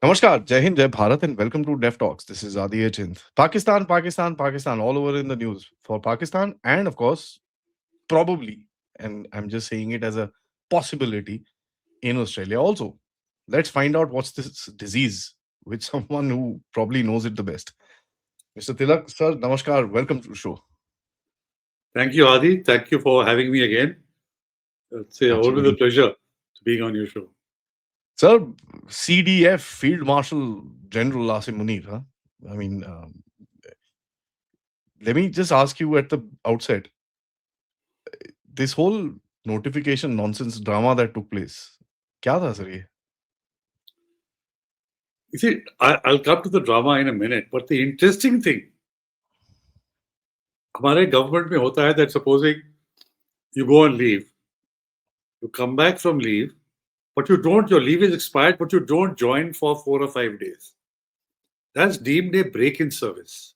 Namaskar, Jai Hind, Jai Bharat, and welcome to Dev Talks. This is Aadi Achint. Pakistan, Pakistan, Pakistan, all over in the news for Pakistan, and of course, probably, and I'm just saying it as a possibility in Australia also. Let's find out what's this disease with someone who probably knows it the best. Mr. Tilak, sir, Namaskar, welcome to the show. Thank you, Adi. Thank you for having me again. It's always a Absolutely. pleasure to being on your show. Sir, CDF, Field Marshal General Asim Munir, huh? I mean, let me just ask you at the outset, this whole notification nonsense drama that took place, क्या था sir ये? You see, I'll come to the drama in a minute, but the interesting thing, हमारे government में होता है that supposing you go on leave, you come back from leave, but your leave is expired, but you don't join for 4 or 5 days. That's deemed a break in service.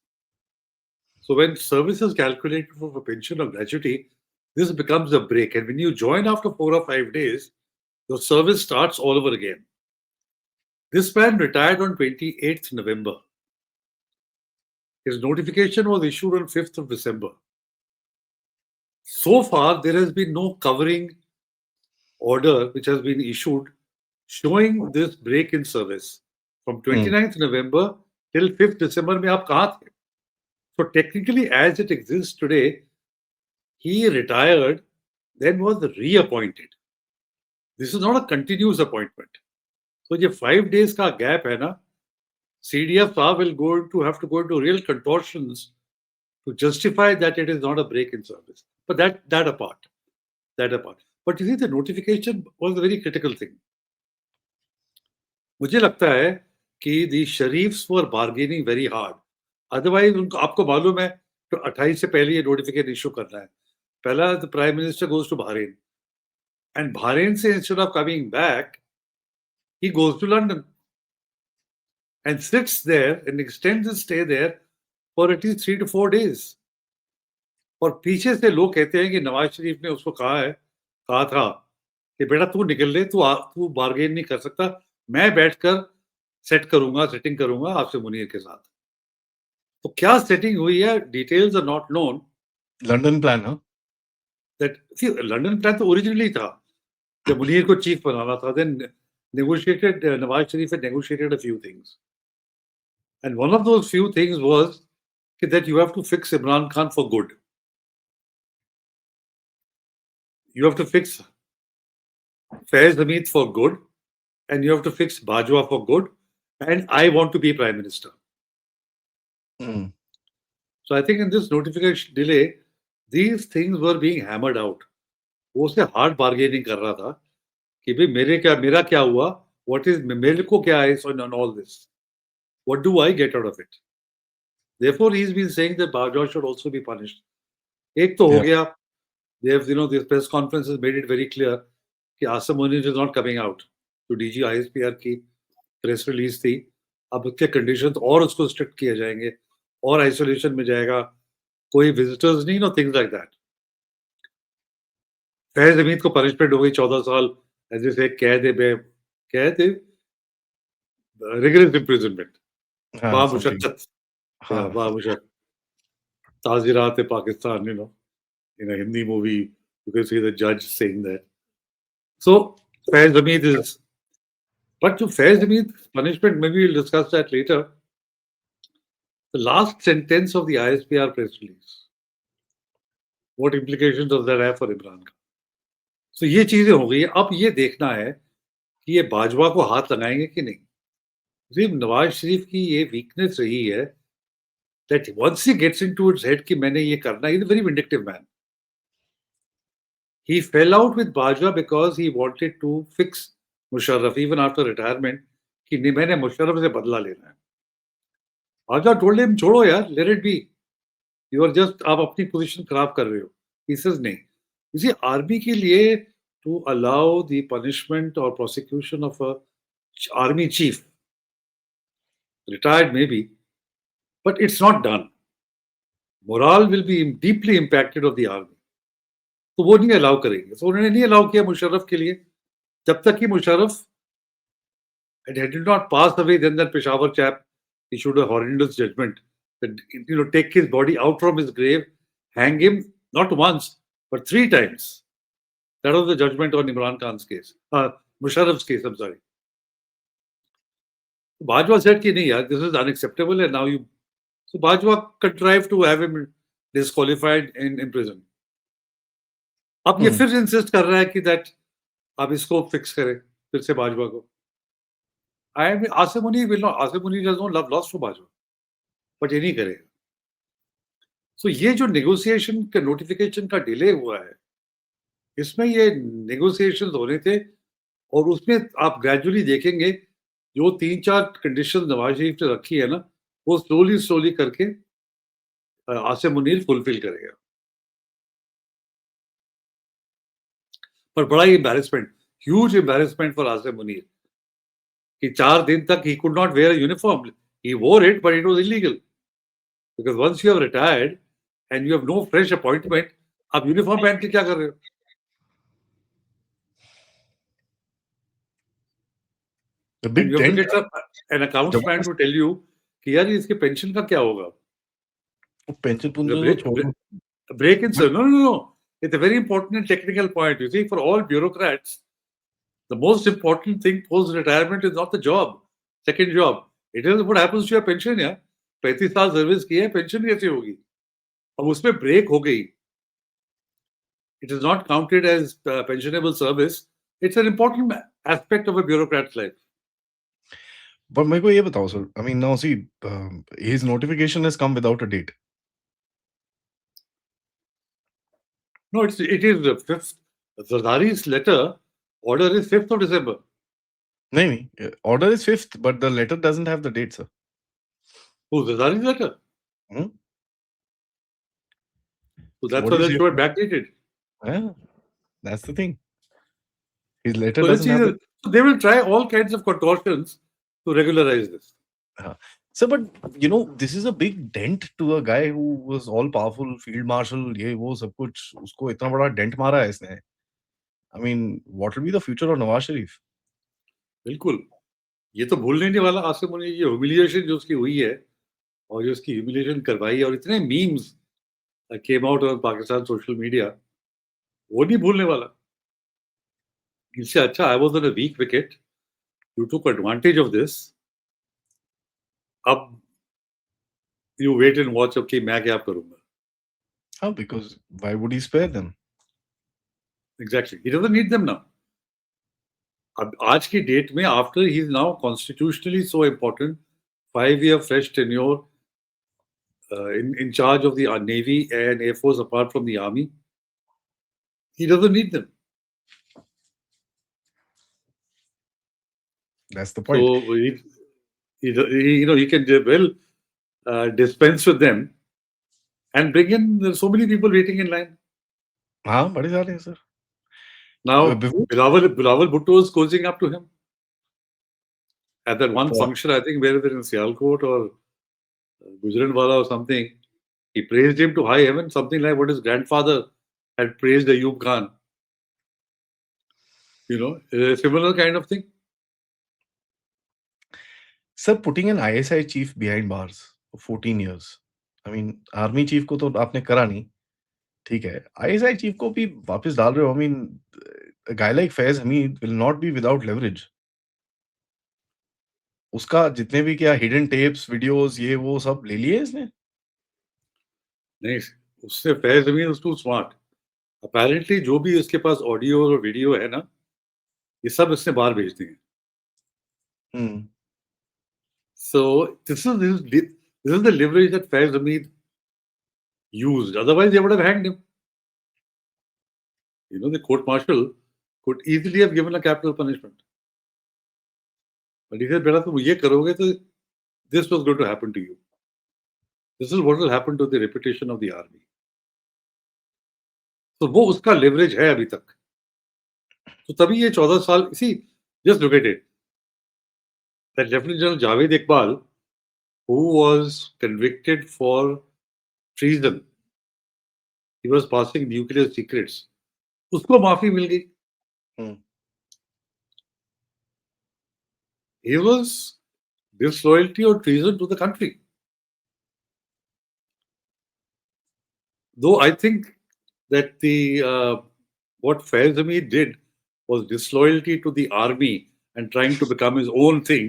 So when service is calculated for pension or gratuity, this becomes a break. And when you join after 4 or 5 days, your service starts all over again. This man retired on 28th November. His notification was issued on 5th of December. So far, there has been no covering order which has been issued showing this break in service. From 29th November till 5th December, mein aap kahan the? So technically, as it exists today, he retired, then was reappointed. This is not a continuous appointment. So ये 5 days का gap है ना, CDF will have to go into real contortions to justify that it is not a break in service. But that apart. But you see, the notification was a very critical thing. मुझे लगता है कि the Sharifs were bargaining very hard. Otherwise, आपको मालूम है तो 28 से पहले ये notification issue करना है. पहला the Prime Minister goes to Bahrain. And Bahrain से instead of coming back, he goes to London and sits there and extends his stay there for at least 3 to 4 days. और पीछे से लोग कहते हैं कि नवाज शरीफ ने उसको कहा था कि बेटा तू निकल ले, तू बार्गेन नहीं कर सकता, मैं बैठकर सेटिंग करूंगा आसिम मुनीर के साथ. तो क्या सेटिंग हुई है, details are not known. London plan, हाँ? लंदन प्लान तो ओरिजिनली था जब मुनीर को चीफ बनाना था. Then negotiated, Nawaz Sharif had negotiated a few things. And one of those few things was that you have to fix Imran Khan for good. You have to fix Faiz Hamid for good, and you have to fix Bajwa for good, and I want to be Prime Minister. So I think in this notification delay, these things were being hammered out. वो उससे hard bargaining कर रहा था कि भाई मेरा क्या हुआ, मेरे को क्या है on all this, what do I get out of it? Therefore he's been saying that Bajwa should also be punished. एक तो हो गया. They have, this press conference has made it very clear कि Asim Munir is not coming out. तो DG ISPR की press release थी. अब उसके conditions और उसको strict किए जाएंगे और isolation में जाएगा, कोई visitors नहीं, things like that. Faiz Hamid को punishment हो गई 14 साल, ऐसे से कैद rigorous imprisonment. बामुशक्कत, ताज़ीरात Pakistan, in a Hindi movie, you can see the judge saying that. So, Faiz Hamid is... But to Faiz Hamid's punishment, maybe we'll discuss that later. The last sentence of the ISPR press release. What implications does that have for Imran Khan? So, ये चीजें हो गई. अब ये देखना है कि ये बाजवा को हाथ लगाएंगे कि नहीं. सिर्फ नवाज शरीफ की ये वीकनेस रही है that once he gets into his head कि मैंने ये करना, he's a very vindictive man. He fell out with Bajwa because he wanted to fix Musharraf even after retirement. कि नहीं, मैंने मुशर्रफ से बदला लेना है. Bajwa told him, छोड़ो यार, let it be. You are just, आप अपनी पोजीशन खराब कर रहे हो. He says नहीं. You see, आर्मी के लिए to allow the punishment or prosecution of a army chief, retired maybe, but it's not done. Morale will be deeply impacted of the army. तो वो नहीं अलाउ करेंगे. तो उन्होंने नहीं अलाउ किया मुशर्रफ के लिए, जब तक कि Musharraf And had he not passed away, then that Peshawar chap issued a horrendous judgment that, take his body out from his grave, hang him not once, but 3 times. That was the judgment on Imran Khan's case. Musharraf's case, I'm sorry. Bajwa said, "Ki nahi, yaar, this is unacceptable," and now you. So Bajwa contrived to have him disqualified in prison. अब ये फिर insist कर रहा है कि that आप इसको fix करें फिर से बाजवा को. I mean, Asim Munir will not. Asim Munir has no love lost for Bajwa, but ये नहीं करेगा. So ये जो negotiation का notification का delay हुआ है, इसमें ये negotiations होने थे और उसमें आप gradually देखेंगे जो 3-4 conditions नवाज शरीफ ने रखी है ना, वो slowly करके आसिम मुनीर fulfill करेगा. पर बड़ा ही embarrassment, huge embarrassment for Asim Munir. कि 4 दिन तक he could not wear a uniform. He wore it, but it was illegal. Because once you have retired and you have no fresh appointment, आप uniform पहन के क्या कर रहे हो? And you have to get an accounts man to tell you कि यार इसके pension का क्या होगा? Pension break in, sir. No. It's a very important and technical point. You see, for all bureaucrats, the most important thing post-retirement is not the job, second job. It is what happens to your pension. Yeah, 35 साल service की है, pension कैसे होगी? अब उसमें break हो गई. It is not counted as pensionable service. It's an important aspect of a bureaucrat's life. But मेरे को ये बताओ sir. I mean, now see, his notification has come without a date. No, it is the 5th. Zardari's letter order is 5th of December. नहीं, order is 5th, but the letter doesn't have the date, sir. Oh, Zardari's letter? Hmm? So that's why that's backdated. Yeah, that's the thing. His letter doesn't have it. So they will try all kinds of contortions to regularize this. So, but this is a big dent to a guy who was all powerful, field marshal, ये वो सब कुछ उसको इतना बड़ा dent मारा है इसने. I mean, what will be the future of Nawaz Sharif? बिल्कुल, ये तो भूलने नहीं वाला आसिम मुनीर. ये ह्यूमिलिएशन जो उसकी हुई है और जो उसकी ह्यूमिलिएशन करवाई और इतने memes came out on Pakistan social media, वो नहीं भूलने वाला. इससे अच्छा I was on a weak wicket. You took advantage of this. अब you wait and watch. Okay, मैं क्या करूँगा? How? Because why would he spare them? Exactly. He doesn't need them now. अब आज की डेट में after he is now constitutionally so important, 5-year fresh tenure in charge of the Navy and Air Force apart from the Army, he doesn't need them. That's the point. So he can well dispense with them and bring in. There's so many people waiting in line. हाँ, बड़े सारे हैं sir. Now Bilawal Bhutto is cozying up to him at that one function. I think whether in Sialkot or Gujranwala or something, he praised him to high heaven. Something like what his grandfather had praised Ayub Khan. A similar kind of thing. Sir, putting an ISI chief behind bars for 14 years. I mean, army chief को तो आपने करा नहीं, ठीक है. ISI chief को भी वापस डाल रहे हो. I mean, a guy like Faiz Hamid will not be without leverage. उसका जितने भी क्या hidden tapes, videos, ये वो सब ले लिए इसने. नहीं, उससे Faiz Hamid was too smart. Apparently जो भी इसके पास ऑडियो और वीडियो है ना, ये सब इसने बाहर भेज दिए. So this is the leverage that Faiz Hamid used. Otherwise, they would have hanged him. The court martial could easily have given a capital punishment. But he said, "Beta, तुम ये करोगे तो this was going to happen to you. This is what will happen to the reputation of the army." So वो उसका leverage है अभी तक. तो तभी ये 14 साल. See, just look at it. That Lieutenant General Javed Iqbal, who was convicted for treason, he was passing nuclear secrets. उसको माफी मिल गई. He was disloyalty or treason to the country. Though I think that the what Faiz Hamid did was disloyalty to the army and trying to become his own thing,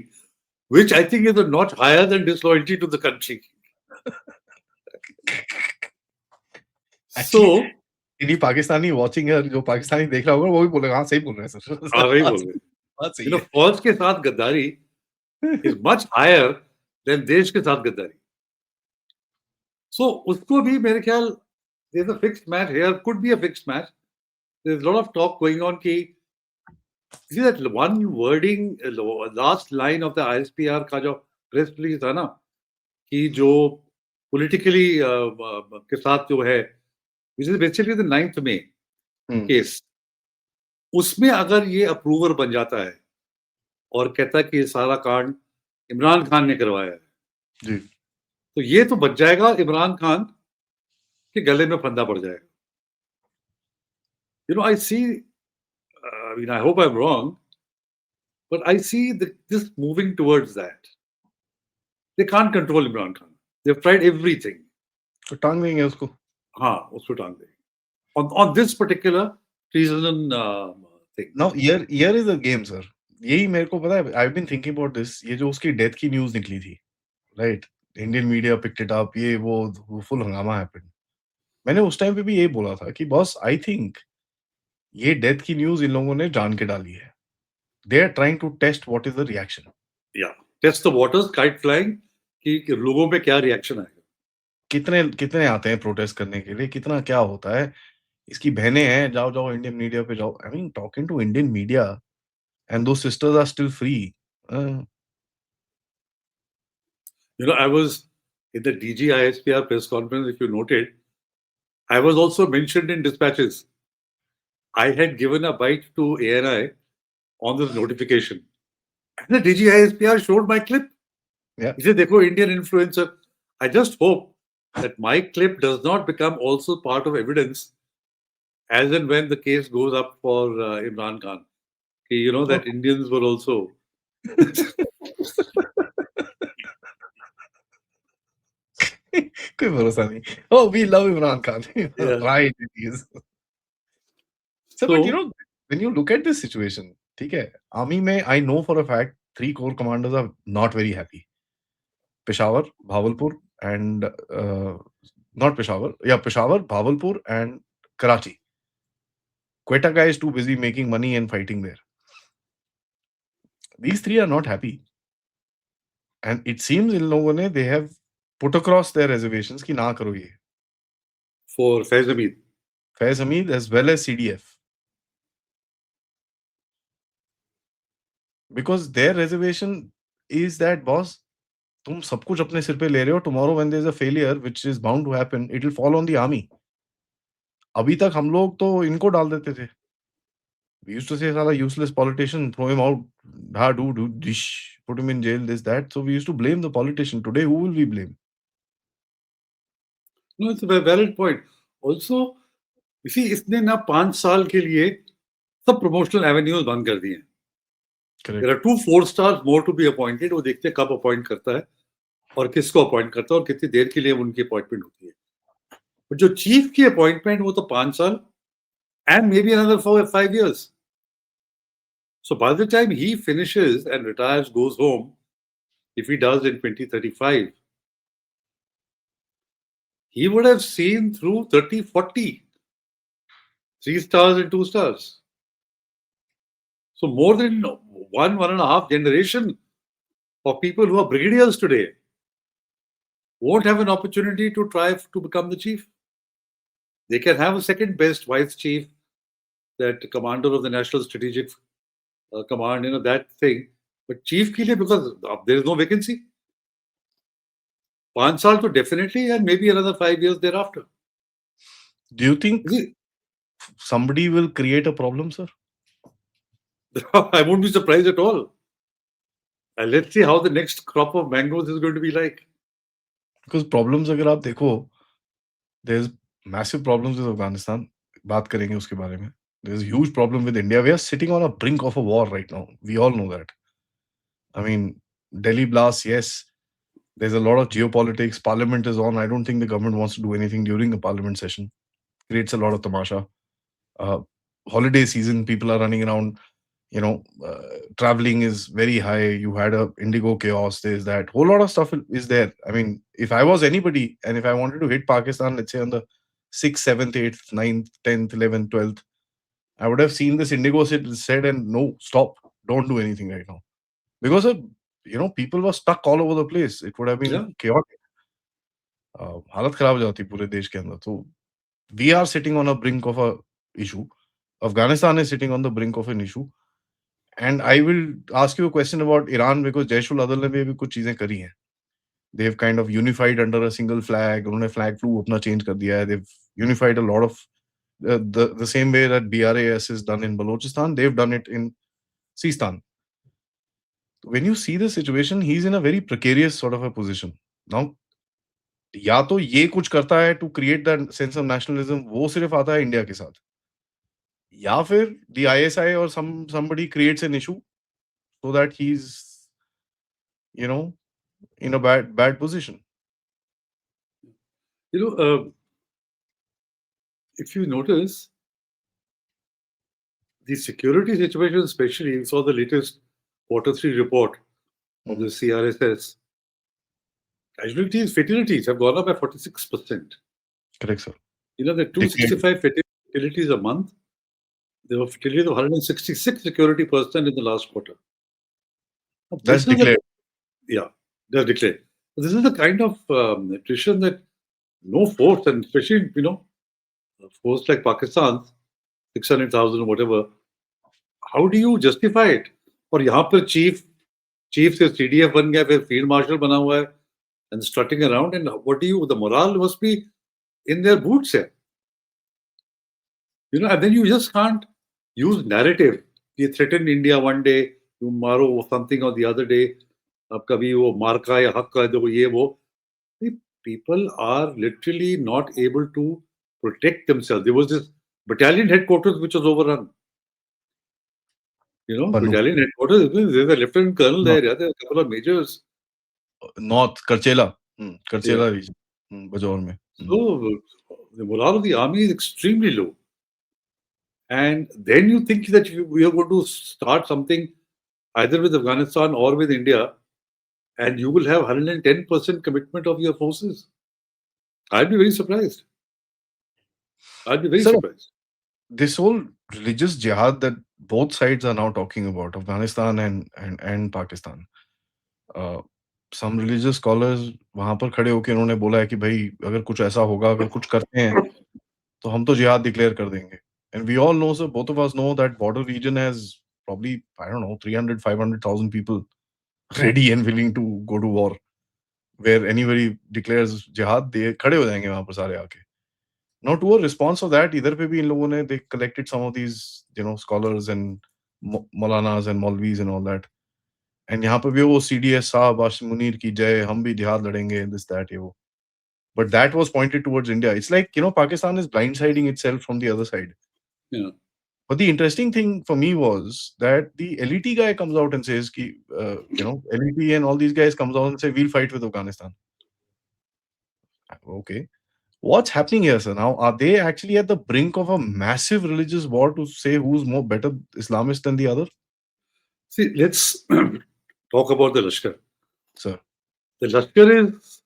which I think is a notch higher than disloyalty to the country. Actually So, इन्हीं Pakistani watching है, जो पाकिस्तानी देख रहा होगा वो भी बोलेगा हाँ सही बोल रहे हैं सर। वही बात बोल सही, रहे बात सही you know, है। फौज के साथ गद्दारी is much higher than देश के साथ गद्दारी. So, उसको भी मेरे ख्याल there's a fixed match here, could be a fixed match. There's a lot of talk going on कि see that one wording, last line of the ISPR का जो press release था ना, कि जो politically के साथ जो है, which is basically the 9th May case, उसमें अगर ये अप्रूवर बन जाता है और कहता है कि ये सारा कांड इमरान खान ने करवाया है, जी। तो ये तो बच जाएगा, इमरान खान के गले में फंदा पड़ जाएगा. You know, I see, I mean, I hope I'm wrong, but I see this moving towards that. They can't control Imran Khan. They've tried everything. तो टांग देंगे उसको। हाँ, उसको टांग देंगे. On this particular treason thing. Now here is the game sir. यही मेरे को पता है, I've been thinking about this. ये जो उसकी डेथ की न्यूज़ निकली थी, right? Indian media picked it up, ये वो फुल हंगामा हैपेंड। मैंने उस टाइम पे भी यही बोला था कि बॉस आई थिंक ये डेथ की न्यूज़ इन लोगों ने जान के डाली है। They are trying to test what is the reaction. Yeah. Test the waters, kite flying, कि लोगों पे क्या रिएक्शन आएगा. कितने कितने आते हैं प्रोटेस्ट करने के लिए, कितना क्या होता है? इसकी बहनें हैं, जाओ इंडियन मीडिया पे जाओ। I mean talking to Indian media and those sisters are still free. Uh, You know, I was in the DG ISPR press conference, if you noted, I was also mentioned in dispatches. I had given a bite to ANI on this notification. And the DG ISPR showed my clip. Yeah. He said, देखो, Indian influencer. I just hope that my clip does not become also part of evidence as and when the case goes up for Imran Khan. You know, that Indians were also. कोई भरोसा नहीं। Oh, we love Imran Khan. Yeah. Right, it is. So, but you know, when you look at this situation, ठीक है, army में I know for a fact 3 core commanders are not very happy. Peshawar, Bawalpur, and not Peshawar. Yeah, Peshawar, Bawalpur, and Karachi. Quetta guy is too busy making money and fighting there. These 3 are not happy. And it seems इन लोगों ने they have put across their reservations कि ना करो ये. For Faiz Hamid. Faiz Hamid as well as CDF. Because their reservation is that boss, तुम सब कुछ अपने सिर पे ले रहे हो, tomorrow when there is a failure which is bound to happen, it will fall on the army. अभी तक हम लोग तो इनको डाल देते थे. We used to say साला useless politician, throw him out, do dish, put him in jail, this that. So we used to blame the politician. Today who will we blame? No, it's a valid point. Also, you see, इसने ना 5 साल के लिए सब promotional avenues बंद कर दिए हैं. There are 2 4-stars more to be appointed. वो देखते हैं कब अपॉइंट करता है और किसको अपॉइंट करता है और कितनी देर के लिए उनकी अपॉइंटमेंट होती है. बट जो चीफ की अपॉइंटमेंट वो तो 5 साल and maybe another 5 years. So by the time he finishes and retires, goes home, if he does in 2035, he would have seen through 30, 40, 3 stars and 2 stars. So more than one and a half generation of people who are brigadiers today won't have an opportunity to try to become the chief. They can have a second best vice chief, that commander of the National Strategic Command, you know, that thing. But chief ke liye, because there is no vacancy. 5 saal to definitely, and maybe another 5 years thereafter. Do you think somebody will create a problem, sir? I won't be surprised at all. And let's see how the next crop of mangoes is going to be like. Because problems अगर आप देखो, there's massive problems with Afghanistan. बात करेंगे उसके बारे में. There's a huge problem with India. We are sitting on a brink of a war right now. We all know that. I mean, Delhi blast, yes. There's a lot of geopolitics. Parliament is on. I don't think the government wants to do anything during the parliament session. Creates a lot of tamasha. Uh, Holiday season, people are running around. Traveling is very high. You had a Indigo chaos. There's that whole lot of stuff is there. I mean, if I was anybody and if I wanted to hit Pakistan, let's say on the 6th, 7th, 8th, 9th, 10th, 11th, 12th, I would have seen this Indigo said and no, stop, don't do anything right now. Because people were stuck all over the place. It would have been Yeah. chaotic. हालत खराब हो जाती पूरे देश के अंदर. तो we are sitting on a brink of a issue. Afghanistan is sitting on the brink of an issue. And I will ask you a question about Iran because Jaishul Adal ने भी कुछ चीजें करी हैं. They've kind of unified under a single flag. उन्होंने flag flu अपना change कर दिया है. They've unified a lot of the same way that BRAS is done in Balochistan. They've done it in Sistan. When you see the situation, he's in a very precarious sort of a position. Now, या तो ये कुछ करता है to create that sense of nationalism, वो सिर्फ आता है इंडिया के साथ, या फिर द आईएसआई और somebody creates an issue so that he's you know in a bad position. You know, if you notice, the security situation, especially, you saw the latest Q3 report of the CRSS. Casualties, fatalities have gone up by 46%. Correct, sir. You know, the 265 fatalities a month. There were fatalities of 166 security personnel in the last quarter. That's declared. Yeah, that's declared. This is the kind of attrition that no force, and especially, a force like Pakistan, 600,000 or whatever, how do you justify it? और यहाँ पर chief से CDF बन गया, फिर field marshal बना हुआ है, and strutting around, and the morale must be in their boots here. And then you just can't use narrative. You threaten India one day, you maro something or the other day, अब कभी वो मार का या हक का देखो ये वो. People are literally not able to protect themselves. There was this battalion headquarters which was overrun. Battalion headquarters, there's a lieutenant colonel there, there's a couple of majors. North, Karchela region, Bajaur mein. So the morale of the army is extremely low. And then you think that we are going to start something either with Afghanistan or with India, and you will have 110% commitment of your forces. I'd be very surprised. Surprised. This whole religious jihad that both sides are now talking about, Afghanistan and Pakistan. Some religious scholars वहां पर खड़े होकर उन्होंने बोला है कि भाई अगर कुछ ऐसा होगा, अगर कुछ करते हैं तो हम तो जिहाद डिक्लेयर कर देंगे. And we all know, sir, both of us know that border region has probably, I don't know, 300, 500,000 people ready and willing to go to war. Where anybody declares jihad, they खड़े हो जाएंगे वहां पर सारे आके. Now, to a response of that, इधर पे भी इन लोगों ने they collected some of these, scholars and Maulanas and Maulvis and all that. And यहाँ पे भी वो CDS साहब, आसिम मुनीर की जय, हम भी जिहाद लड़ेंगे, this, that, ये वो. But that was pointed towards India. It's like, Pakistan is blindsiding itself from the other side. Yeah. But the interesting thing for me was that the LET guy comes out and says, LET and all these guys comes out and say, we'll fight with Afghanistan. Okay. What's happening here, sir? Now, are they actually at the brink of a massive religious war to say who's more better Islamist than the other? See, let's talk about the Lashkar. Sir. The Lashkar is,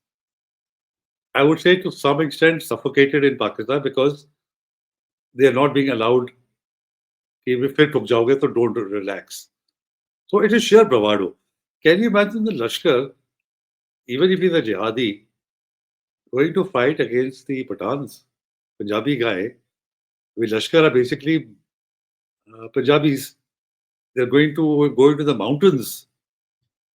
I would say, to some extent suffocated in Pakistan because they are not being allowed. If you don't relax. So it is sheer bravado. Can you imagine the Lashkar, even if he's a jihadi, going to fight against the Pathans? Punjabi guy. The Lashkar are basically Punjabis. They're going to go into the mountains.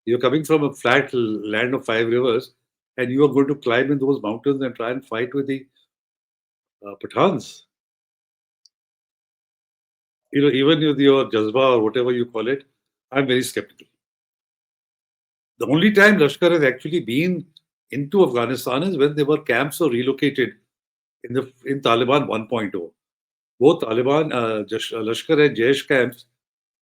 You're coming from a flat land of 5 rivers, and you are going to climb in those mountains and try and fight with the Pathans. Even with your Jazba or whatever you call it, I'm very skeptical. The only time Lashkar has actually been into Afghanistan is when there were camps or relocated in Taliban 1.0. Both Taliban, Lashkar and Jaish camps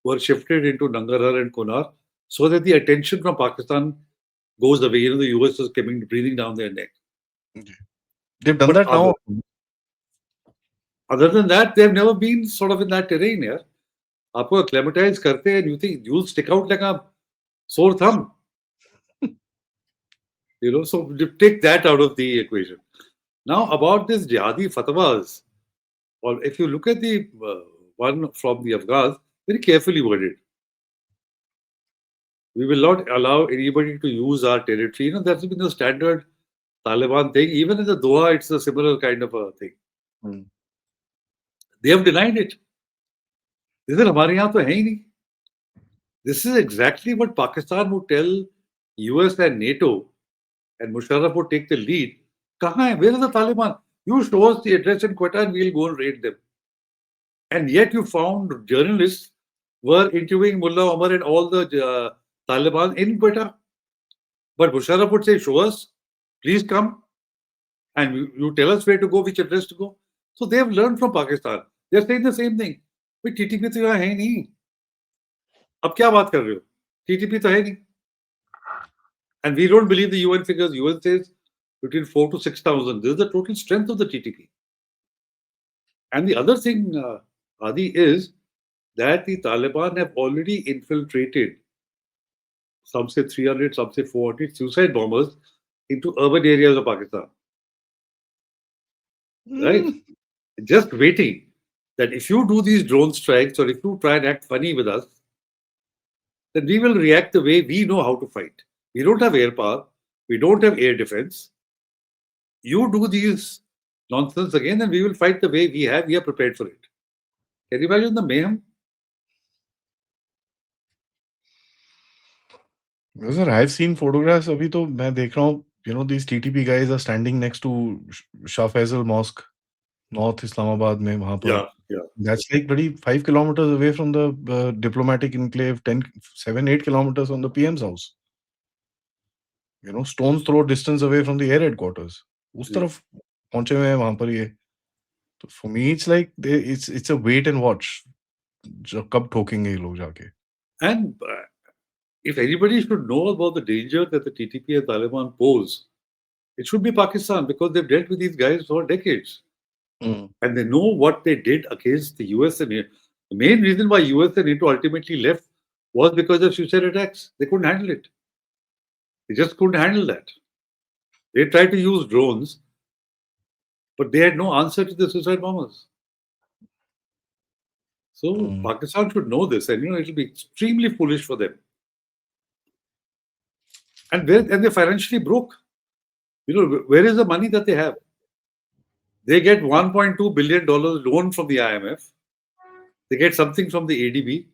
were shifted into Nangarhar and Kunar so that the attention from Pakistan goes away. The US is coming, breathing down their neck. They've done But that now. other than that, they've never been sort of in that terrain. Yeah, आपको acclimatize करते हैं, and you think you'll stick out like a sore thumb. So you take that out of the equation. Now about this jihadi fatwas, or if you look at the one from the Afghans, very carefully worded. We will not allow anybody to use our territory. That's been the standard Taliban thing. Even in the Doha, it's a similar kind of a thing. They have denied it. They said, हमारे यहाँ तो है ही नहीं. This is exactly what Pakistan would tell US and NATO, and Musharraf would take the lead. कहाँ है? Where is the Taliban? You show us the address in Quetta and we'll go and raid them. And yet you found journalists were interviewing Mullah Omar and all the Taliban in Quetta. But Musharraf would say, show us, please come, and you tell us where to go, which address to go. So they have learned from Pakistan. They're saying the same thing. भाई TTP तो यहाँ है नहीं. अब क्या बात कर रहे हो? TTP तो है नहीं. And we don't believe the UN figures. UN says between 4 to 6,000. This is the total strength of the TTP. And the other thing, Adi, is that the Taliban have already infiltrated, some say 300, some say 400 suicide bombers into urban areas of Pakistan. Right? Just waiting that if you do these drone strikes or if you try and act funny with us, then we will react the way we know how to fight. We don't have air power. We don't have air defense. You do these nonsense again, and we will fight the way we have. We are prepared for it. Can you imagine the mayhem? Sir, I've seen photographs. अभी तो मैं देख रहा हूँ, these TTP guys are standing next to Shah Faisal Mosque, North Islamabad में वहाँ पर. Yeah. That's like 5 kilometers away from the diplomatic enclave, 7-8 kilometers from the PM's house. Stone's throw distance away from the air headquarters. उस तरफ पहुंचे हुए हैं वहाँ पर ये. तो for me, it's like it's a wait and watch. कब ठोकेंगे ये लोग जाके. And if anybody should know about the danger that the TTP and Taliban pose, it should be Pakistan, because they've dealt with these guys for decades. And they know what they did against the US and NATO. The main reason why US and NATO ultimately left was because of suicide attacks. They couldn't handle it. They just couldn't handle that. They tried to use drones, but they had no answer to the suicide bombers. So Pakistan should know this, and it will be extremely foolish for them. And they're financially broke. Where is the money that they have? They get $1.2 billion loan from the IMF. They get something from the ADB.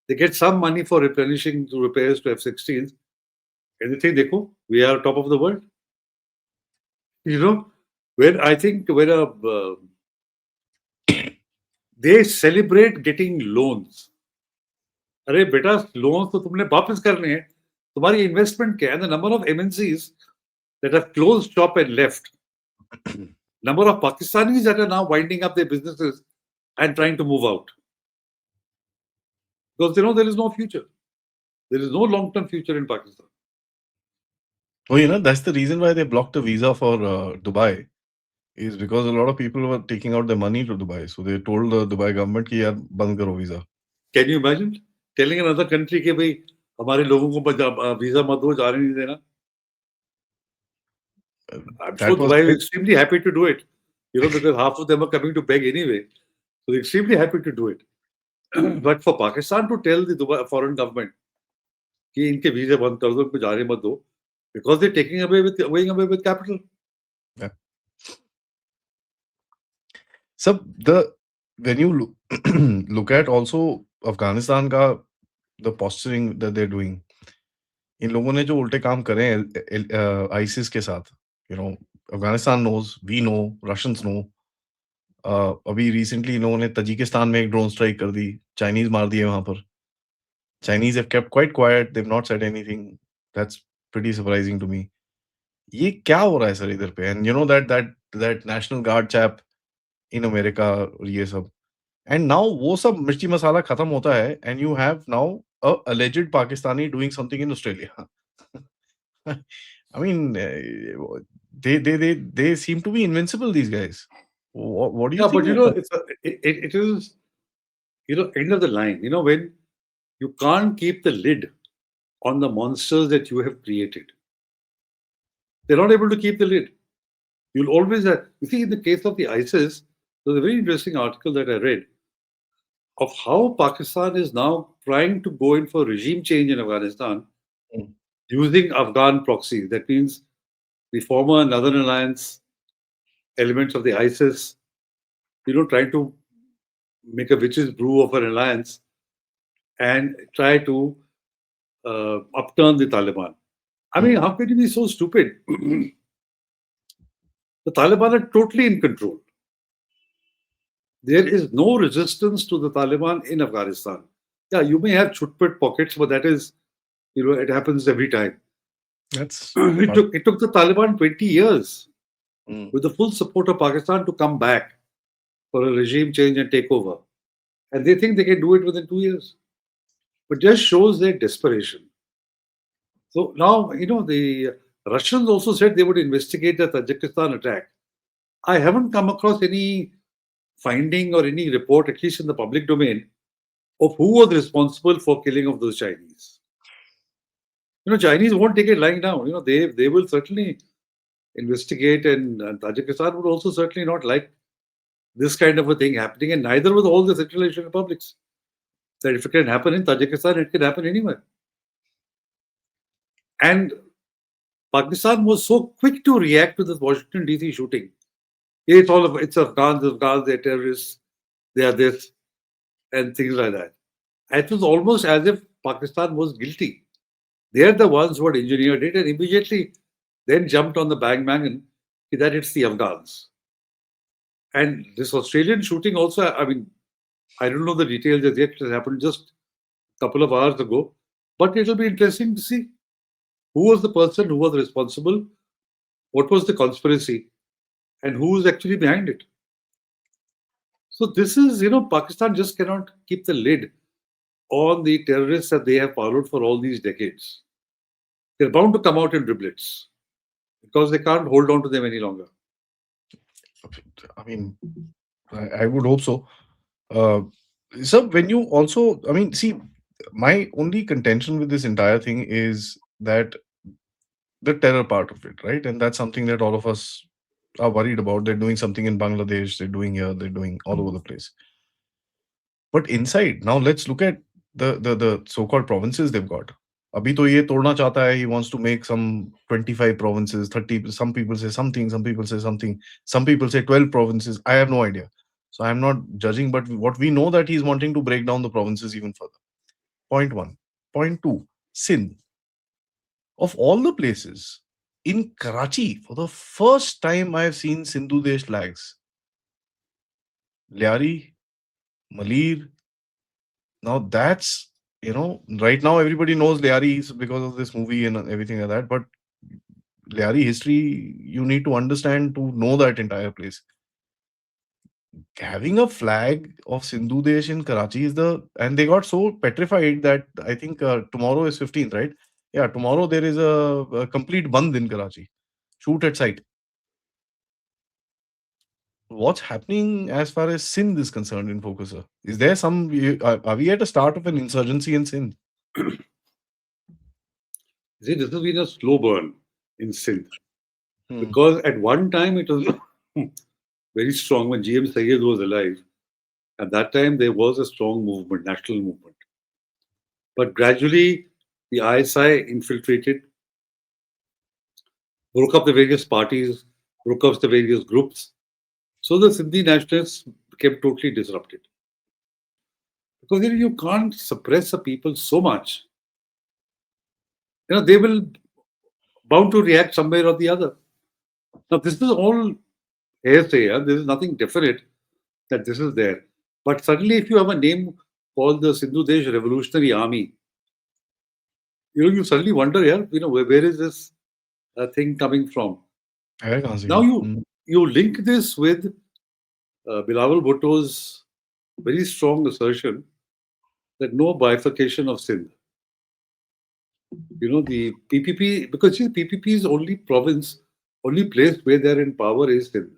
They get some money for replenishing to repairs to F-16s. And they think, देखो, we are top of the world. They celebrate getting loans. अरे बेटा, loans तो तुमने वापस करने हैं. तुम्हारी investment क्या है? The number of MNCs that have closed shop and left. Number of Pakistanis that are now winding up their businesses and trying to move out. Because they know there is no future. There is no long-term future in Pakistan. Oh, that's the reason why they blocked the visa for Dubai, is because a lot of people were taking out their money to Dubai. So they told the Dubai government कि यार बंद करो visa. Can you imagine telling another country कि भाई हमारे लोगों को visa मत दो, जाने नहीं देना? I'm sure Dubai is extremely happy to do it, because half of them are coming to beg anyway. So they're extremely happy to do it. But for Pakistan to tell the Dubai foreign government कि इनके visa बंद कर दो, इनको जाने मत दो, because they're going away with capital. Yeah. So when you look at also Afghanistan का the posturing that they're doing, इन लोगों ने जो उल्टे काम करे हैं ISIS के साथ, Afghanistan knows, we know, Russians know. अभी recently इन लोगों ने तजिकिस्तान में एक ड्रोन स्ट्राइक कर दी, Chinese मार दिए वहां पर. Chinese have kept quite quiet, they've not said anything. That's pretty surprising to me. ये क्या हो रहा है सर इधर पे? And that National Guard chap in America और ये सब. And now वो सब मिर्ची मसाला खत्म होता है, and you have now a alleged Pakistani doing something in Australia. I mean, they seem to be invincible. These guys. What do you Yeah, think but that comes? it is, end of the line. When you can't keep the lid on the monsters that you have created, they're not able to keep the lid. You'll always have, you see, in the case of the ISIS, there's a very interesting article that I read of how Pakistan is now trying to go in for regime change in Afghanistan Mm, using Afghan proxies. That means the former Northern Alliance elements of the ISIS, trying to make a witch's brew of an alliance and try to upturn the Taliban. I mean, mm, how can you be so stupid? The Taliban are totally in control. There is no resistance to the Taliban in Afghanistan. Yeah, you may have chutput pockets, but that is, it happens every time. that's it part. took it took the Taliban 20 years Mm. with the full support of Pakistan to come back for a regime change and take over. And they think they can do it within 2 years. But just shows their desperation. So now, the Russians also said they would investigate the Tajikistan attack. I haven't come across any finding or any report, at least in the public domain, of who was responsible for killing of those Chinese. Chinese won't take it lying down. They will certainly investigate, and Tajikistan would also certainly not like this kind of a thing happening, and neither would all the Central Asian republics. That if it can happen in Tajikistan, it can happen anywhere. And Pakistan was so quick to react to this Washington DC shooting. It's Afghans, they're terrorists, they are this, and things like that. It was almost as if Pakistan was guilty. They're the ones who had engineered it and immediately then jumped on the bandwagon that it's the Afghans. And this Australian shooting also, I mean, I don't know the details as yet. It happened just a couple of hours ago. But it'll be interesting to see who was the person who was responsible, what was the conspiracy, and who was actually behind it. So this is, Pakistan just cannot keep the lid on the terrorists that they have followed for all these decades. They're bound to come out in driblets because they can't hold on to them any longer. I mean, I would hope so. Uh, so when you also, I mean, see, my only contention with this entire thing is that the terror part of it, right? And that's something that all of us are worried about. They're doing something in Bangladesh, they're doing here, they're doing all over the place. But inside, now let's look at the so-called provinces they've got. Abhi to ye todna chahta hai, he wants to make some 25 provinces, 30, some people say something, some people say something, some people say 12 provinces. I have no idea. So I'm not judging, but what we know that he's wanting to break down the provinces even further. Point one. Point two, Sindh. Of all the places, in Karachi, for the first time I have seen Sindhu Desh flags. Lyari, Malir. Now that's, right now everybody knows Lyari is because of this movie and everything like that. But Lyari history, you need to understand to know that entire place. Having a flag of Sindhu Desh in Karachi and they got so petrified that I think tomorrow is 15th, right? Yeah, tomorrow there is a complete band in Karachi. Shoot at sight. What's happening as far as Sindh is concerned in Focuser? Is there are we at the start of an insurgency in Sindh? See, this has been a slow burn in Sindh Hmm. because at one time it was very strong when GM Sayyid was alive. At that time, there was a strong movement, national movement. But gradually, the ISI infiltrated, broke up the various parties, broke up the various groups. So the Sindhi nationalists became totally disrupted. Because you can't suppress a people so much. They will bound to react somewhere or the other. Now, this is all hearsay. There is nothing definite that this is there. But suddenly, if you have a name called the Sindhu Desh Revolutionary Army, you suddenly wonder, yeah, where is this thing coming from? है कहाँ से Now ये? you link this with Bilawal Bhutto's very strong assertion that no bifurcation of Sindh. The PPP, because see, PPP's only province, only place where they're in power is Sindh.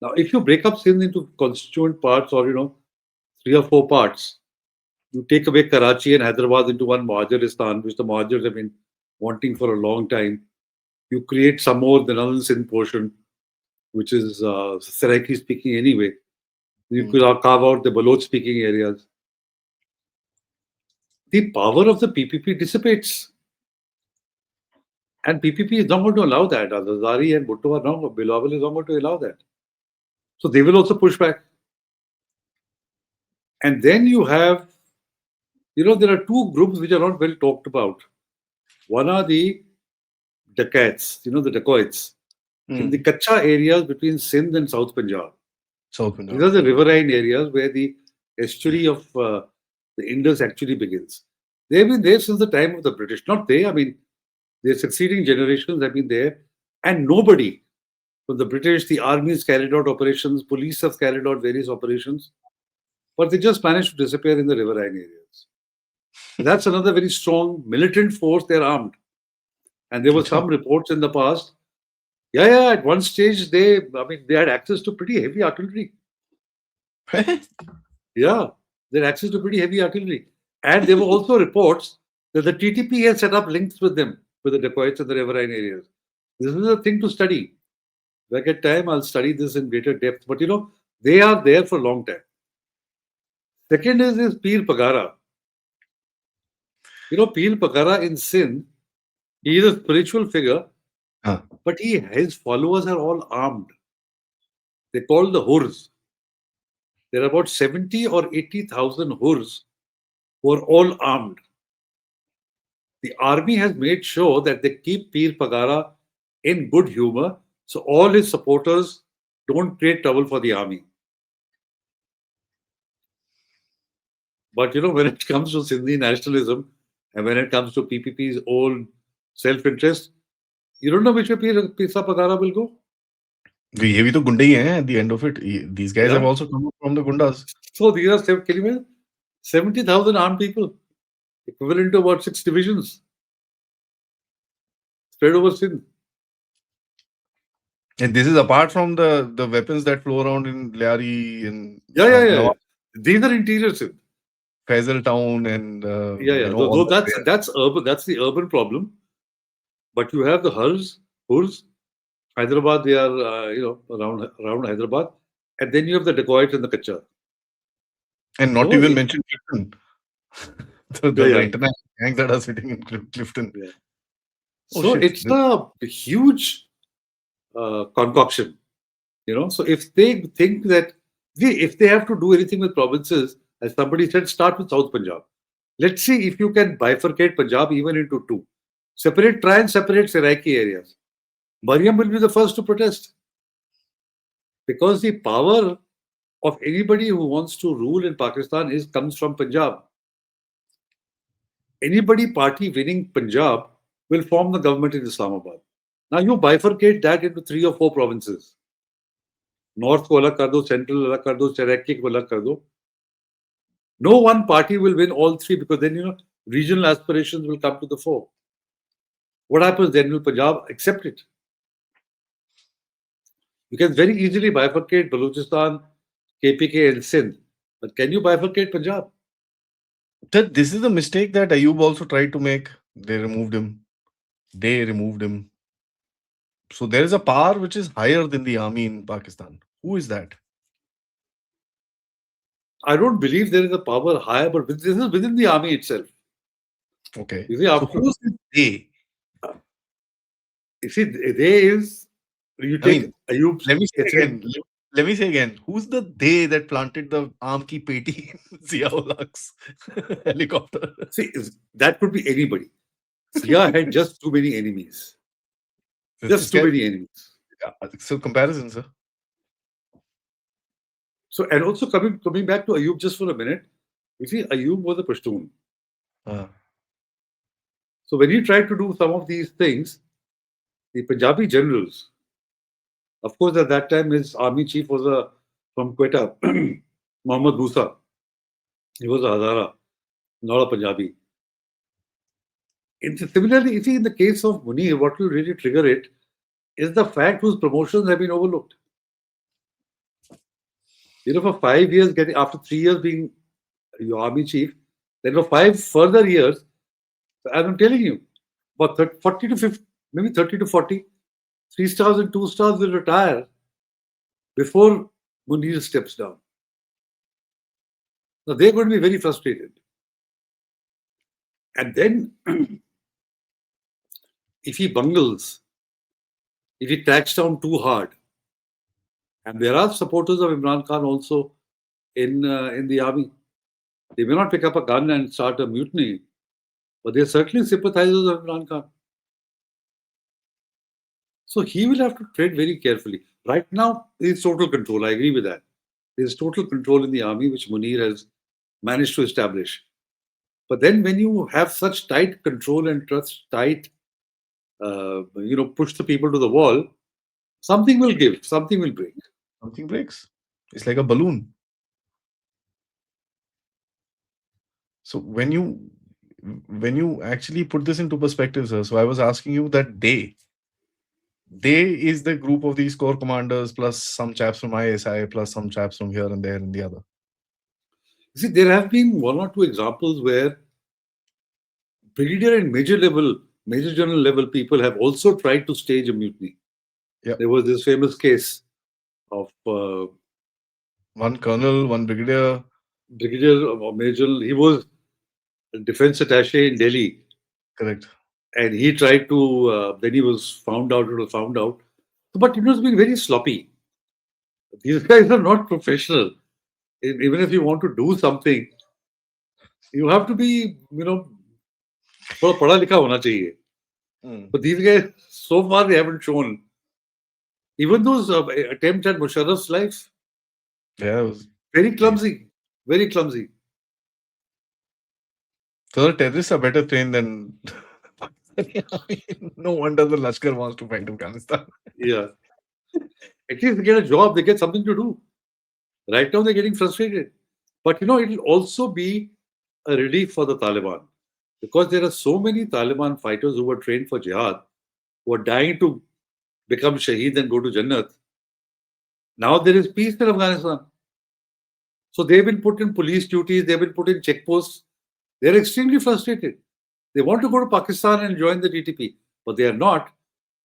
Now, if you break up Sindh into constituent parts or, three or four parts, you take away Karachi and Hyderabad into one Mahajaristan, which the Mahajars have been wanting for a long time. You create some more, the Northern Sindh portion, which is Saraiki speaking anyway. You could carve out the Baloch speaking areas. The power of the PPP dissipates. And PPP is not going to allow that. Azari and Bhutto are not, Bilawal is not going to allow that. So they will also push back. And then you have, there are two groups which are not well talked about. One are the dacoits, the dacoits, in the Kacha areas between Sindh and South Punjab. These are the riverine areas where the estuary of the Indus actually begins. They've been there since the time of the British. Not they, I mean, their succeeding generations have been there, and nobody from the British, the armies carried out operations, police have carried out various operations, but they just managed to disappear in the riverine areas. That's another very strong militant force. They're armed. And there were some reports in the past. Yeah, at one stage, they had access to pretty heavy artillery. Yeah, they had access to pretty heavy artillery. And there were also reports that the TTP had set up links with them, with the dacoits in the riverine areas. This is a thing to study. If I get time, I'll study this in greater depth. But they are there for a long time. Second is this Pir Pagara. Pir Pagara in Sindh, he is a spiritual figure, but his followers are all armed. They call the Hurs. There are about 70 or 80,000 Hurs who are all armed. The army has made sure that they keep Pir Pagara in good humor, so all his supporters don't create trouble for the army. But when it comes to Sindhi nationalism and when it comes to PPP's own self-interest, you don't know which way Pir Pagara will go. ये भी तो गुंडे ही हैं at the end of it. These guys have also come from the gundas. So these are 70,000 armed people, equivalent to about 6 divisions spread over Sindh. And this is apart from the weapons that flow around in Lyari and yeah. These are interior Sindh. Faisal Town and So that's urban. That's the urban problem. But you have the Hurs, Hyderabad. They are around Hyderabad, and then you have the dacoits and the Kacha. And not even mention Clifton. the international gangs that are sitting in Clifton. Yeah. So it's a huge concoction. So if they think that if they have to do anything with provinces, as somebody said, start with South Punjab. Let's see if you can bifurcate Punjab even into two. Try and separate Saraiki areas. Mariam will be the first to protest. Because the power of anybody who wants to rule in Pakistan comes from Punjab. Anybody party winning Punjab will form the government in Islamabad. Now you bifurcate that into 3 or 4 provinces. North ko alag kar do, Central alag kar do, Saraiki ko alag kar do. No one party will win all 3 because then, regional aspirations will come to the fore. What happens then? Will Punjab accept it? You can very easily bifurcate Balochistan, KPK and Sindh. But can you bifurcate Punjab? This is the mistake that Ayub also tried to make. They removed him. So there is a power which is higher than the army in Pakistan. Who is that? I don't believe there is a power higher, but this is within the army itself. Okay. You see, so who's they? You see, they is Ayub. Let me say again. Who's the they that planted the arm ki peti in Zia-ul-Haq's helicopter? See, that could be anybody. Zia had just too many enemies. Just too many enemies. So comparison, sir. So, and also coming back to Ayub just for a minute, you see, Ayub was a Pashtun. So when he tried to do some of these things, the Punjabi generals, of course, at that time his army chief was from Quetta, Muhammad Musa. He was a Hazara, not a Punjabi. Similarly, you see, in the case of Munir, what will really trigger it is the fact whose promotions have been overlooked. For 5 years, getting after 3 years being your army chief, then for 5 further years, as I'm telling you, about 40 to 50, maybe 30 to 40, 3 stars and 2 stars will retire before Munir steps down. Now they're going to be very frustrated. And then, if he bungles, if he tracks down too hard, and there are supporters of Imran Khan also in the army. They may not pick up a gun and start a mutiny, but they're certainly sympathizers of Imran Khan. So he will have to tread very carefully. Right now, there's total control. I agree with that. There's total control in the army, which Munir has managed to establish. But then, when you have such tight control and trust, push the people to the wall, something will give, something will break. Something breaks. It's like a balloon. So when you actually put this into perspective, sir, so I was asking you that they is the group of these corps commanders plus some chaps from ISI plus some chaps from here and there and the other. You see, there have been one or two examples where brigadier and major general level people have also tried to stage a mutiny. Yeah. There was this famous case of one colonel, one brigadier or major. He was a defense attaché in Delhi. Correct. And he tried to, then he was found out, But it was being very sloppy. These guys are not professional. Even if you want to do something, you have to be, थोड़ा पढ़ा लिखा होना चाहिए. But these guys, so far, they haven't shown. Even those attempts at Musharraf's life, yeah, it was very clumsy, very clumsy. So the terrorists are better trained than no wonder the Lashkar wants to fight Afghanistan. Yeah. At least they get a job, they get something to do. Right now, they're getting frustrated. But, it'll also be a relief for the Taliban. Because there are so many Taliban fighters who were trained for jihad, who are dying to become shaheed and go to Jannat. Now there is peace in Afghanistan. So they've been put in police duties, they've been put in checkposts. They're extremely frustrated. They want to go to Pakistan and join the TTP, but they are not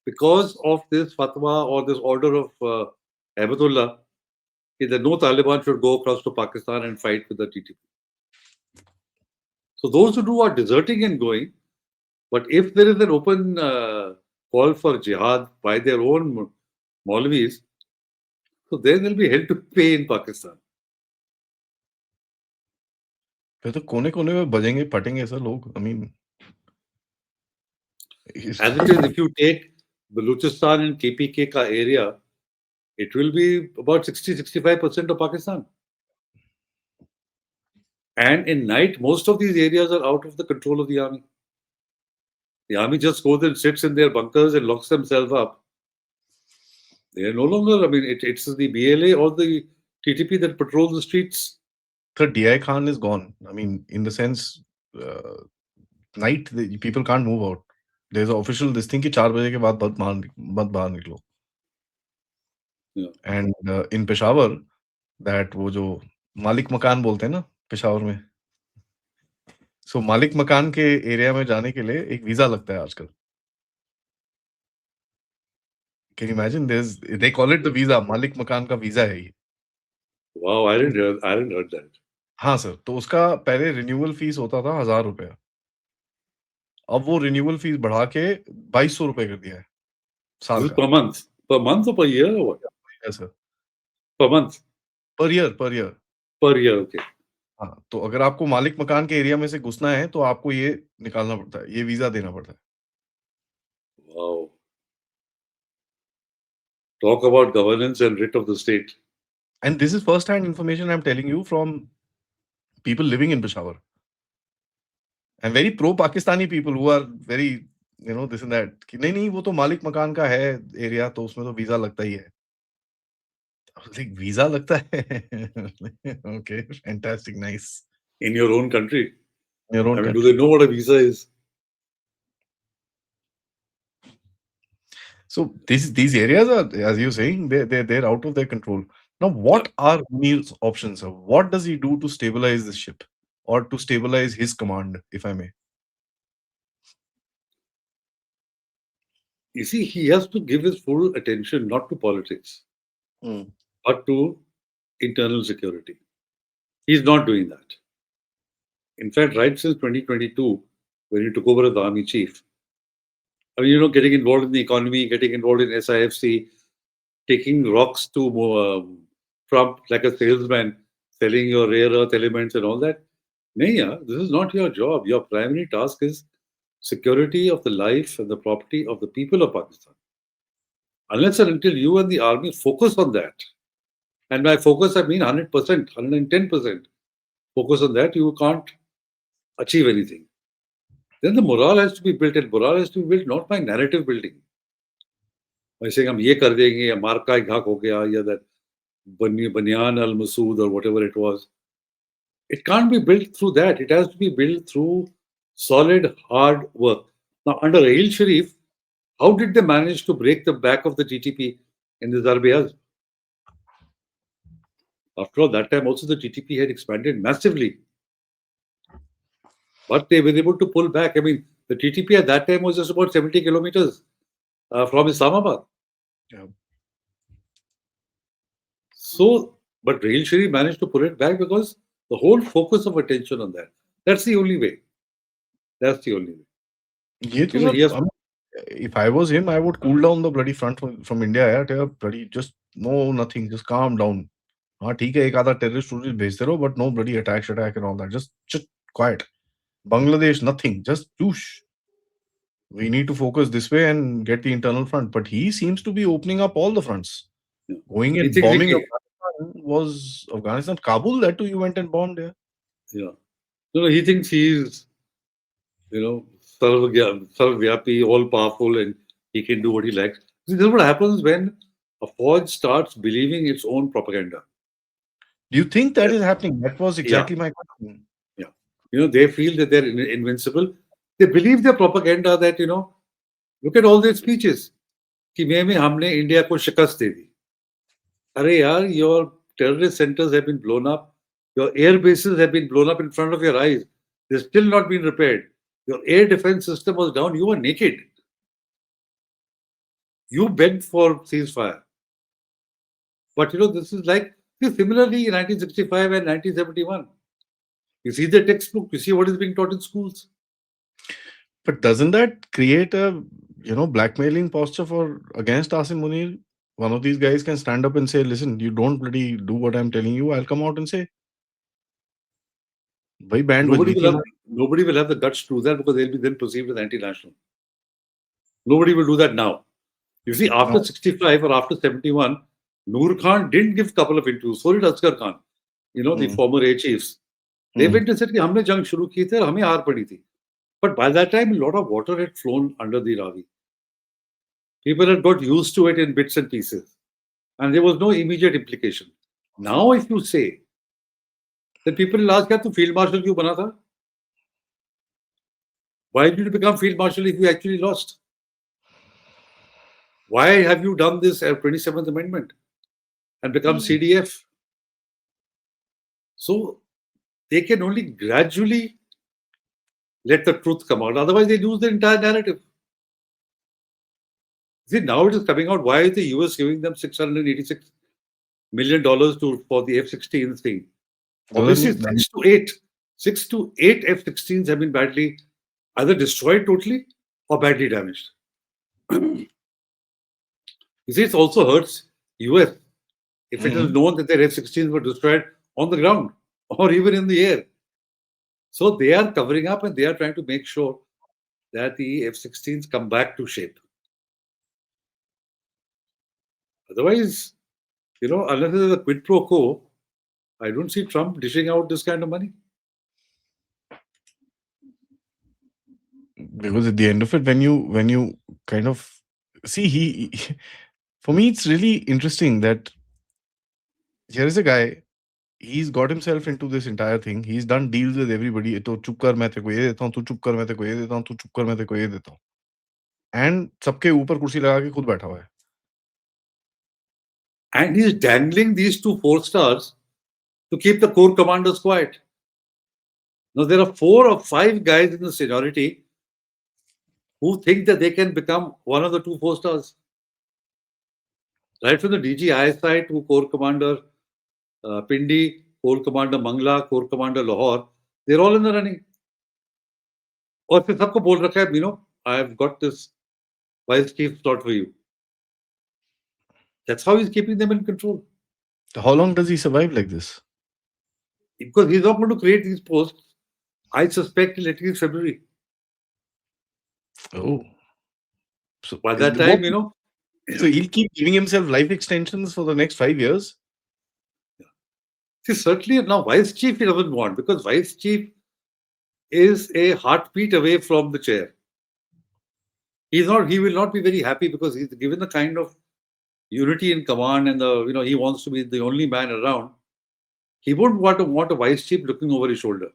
because of this fatwa or this order of Ahmadullah that no Taliban should go across to Pakistan and fight with the TTP. So those who are deserting and going, but if there is an open call for jihad by their own Maulvis, so then they'll be held to pay in Pakistan. फिर तो कोने-कोने में बजेंगे फटेंगे sir लोग. I mean, as it is, if you take Balochistan and KPK ka area, it will be about 60-65% of Pakistan. And in night, most of these areas are out of the control of the army. The army just goes and sits in their bunkers and locks themselves up. They are no longer, it's the BLA or the TTP that patrols the streets. So DI Khan is gone. I mean, in the sense, night, people can't move out. There's an official this thing कि 4 बजे के बाद मत बाहर निकलो. Yeah. And in Peshawar, that वो जो मालिक मकान बोलते हैं ना पेशावर में. So मालिक मकान के एरिया में जाने के लिए एक वीजा लगता है आजकल. Can you imagine? They call it the visa. मालिक मकान का वीजा है ये. Wow, I didn't heard that. हाँ सर, तो उसका पहले रिन्यूअल फीस होता था 1000 रुपया. अब वो रिन्यूअल फीस बढ़ा के 2200 रुपए कर दिया है साल का. Per month or per year or what? Yes, sir. Per month. Per year. Per year, okay. हाँ, तो अगर आपको मालिक मकान के एरिया में से घुसना है तो आपको ये निकालना पड़ता है, ये वीजा देना पड़ता है. Wow. Talk about governance and writ of the state. And this is first-hand information I'm telling you from people living in Peshawar. And very pro-Pakistani people who are very, this and that. कि नहीं, वो तो मालिक मकान का है area, तो उसमें तो वीजा लगता ही है. I was like, वीजा लगता है? Okay, fantastic, nice. in your own country. in your I own mean, do they country. know what a visa is? So these areas are, as you're saying, they're out of their control. Now, Yeah. what are Munir's options? What does he do to stabilize the ship, or to stabilize his command, if I may? You see, he has to give his full attention not to politics, Mm. but to internal security. He's not doing that. In fact, right since 2022, when he took over as the army chief, I mean, getting involved in the economy, getting involved in SIFC, taking rocks to Trump like a salesman, selling your rare earth elements and all that. Nahi, this is not your job. Your primary task is security of the life and the property of the people of Pakistan. Unless and until you and the army focus on that, and by focus I mean 100%, 110% focus on that, you can't achieve anything. Then the morale has to be built, and morale has to be built not by narrative building. By saying हम ये कर देंगे या मार का घाक हो गया या that Banyan al Masood or whatever it was. It can't be built through that. It has to be built through solid, hard work. Now, under Rahil Sharif, how did they manage to break the back of the GTP in the Zarbiyas? After all, that time also the GTP had expanded massively, but they were able to pull back. I mean, the GTP at that time was just about 70 kilometers from Islamabad. Yeah. So, but Rahil Sharif managed to pull it back because the whole focus of attention on that. That's the only way. That's the only way. ये तो sir, He has. if I was him, I would cool down the bloody front from India. यार, tell bloody just no nothing, just calm down. हाँ ठीक है, एक आधा terrorist भेजते रहो, but no bloody attack and all that. Just quiet. Bangladesh, nothing. Just whoosh. We need to focus this way and get the internal front. But he seems to be opening up all the fronts. Yeah. Going He and thinks he bombing can. Afghanistan was Afghanistan. Kabul, that too, you went and bombed there. Yeah. He thinks he's, Sarvagyapi, all powerful, and he can do what he likes. See, this is what happens when a forge starts believing its own propaganda. Do you think that That- is happening? That was yeah, exactly my question. yeah. They feel that they're invincible. They believe their propaganda that, look at all their speeches. कि में हमने India को शिकस्त दे दी. अरे यार, your terrorist centers have been blown up. Your air bases have been blown up in front of your eyes. They've still not been repaired. Your air defense system was down. You were naked. You begged for ceasefire. But this is like, similarly in 1965 and 1971. You see the textbook, you see what is being taught in schools. But doesn't that create a blackmailing posture for against Asim Munir? One of these guys can stand up and say, "Listen, you don't bloody do what I'm telling you. I'll come out and say, भाई band Nobody बजनी will थी have हमारी." nobody will have the guts to do that because they'll be then perceived as anti-national. Nobody will do that now. You see, after No. 65 or after 71, Noor Khan didn't give a couple of interviews. So did Asghar Khan, the former air chiefs. They went and said कि हमने जंग शुरू की थी और हमें हार पड़ी थी. But by that time, a lot of water had flown under the Ravi. People had got used to it in bits and pieces. And there was no immediate implication. Now, if you say that people will ask, तू field marshal क्यों बना था? Why did you become field marshal if you actually lost? Why have you done this 27th Amendment and become CDF? So they can only gradually let the truth come out. Otherwise, they lose the entire narrative. See, now it is coming out. Why is the US giving them $686 million for the F-16 thing? Obviously, 6 to 8 F-16s have been badly either destroyed totally or badly damaged. You see, it also hurts US if it is known that their F-16s were destroyed on the ground or even in the air. So they are covering up and they are trying to make sure that the F-16s come back to shape. Otherwise, unless there's a quid pro quo, I don't see Trump dishing out this kind of money. Because at the end of it, when you kind of see, he for me, it's really interesting that here is a guy. he's got himself into this entire thing. He's done deals with everybody. तो चुप कर मैं तेरे को ये देता हूँ, तू चुप कर मैं तेरे को ये देता हूँ, तू चुप कर मैं तेरे को ये देता हूँ. And सबके ऊपर कुर्सी लगा के खुद बैठा हुआ है. And he's dangling these two four-stars to keep the core commanders quiet. Now, there are 4 or 5 guys in the seniority who think that they can become one of the two four-stars. Right from the DG side to Corps Commander Pindi, Corps Commander Mangla, Corps Commander Lahore, they're all in the running. और फिर सबको बोल रखा है, I have got this vice chief slot for you. That's how he's keeping them in control. How long does he survive like this? Because he's not going to create these posts, I suspect, till at least February. Oh. So By that time, So he'll keep giving himself life extensions for the next 5 years? See, certainly now vice chief he doesn't want, because vice chief is a heartbeat away from the chair. He will not be very happy because he's given the kind of unity in command and he wants to be the only man around. He wouldn't want a vice chief looking over his shoulder.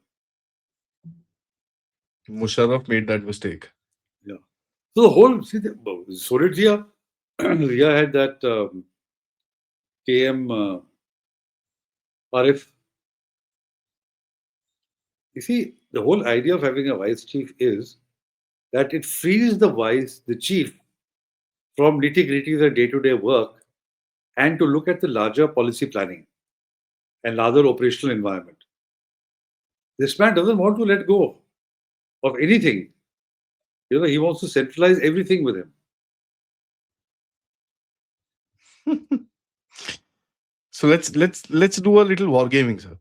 Musharraf made that mistake. Yeah. So the whole, so did Zia. Zia had that KM Arif. You see, the whole idea of having a vice chief is that it frees the chief, from nitty-gritty of the day-to-day work and to look at the larger policy planning and larger operational environment. This man doesn't want to let go of anything. He wants to centralize everything with him. So let's do a little wargaming, sir.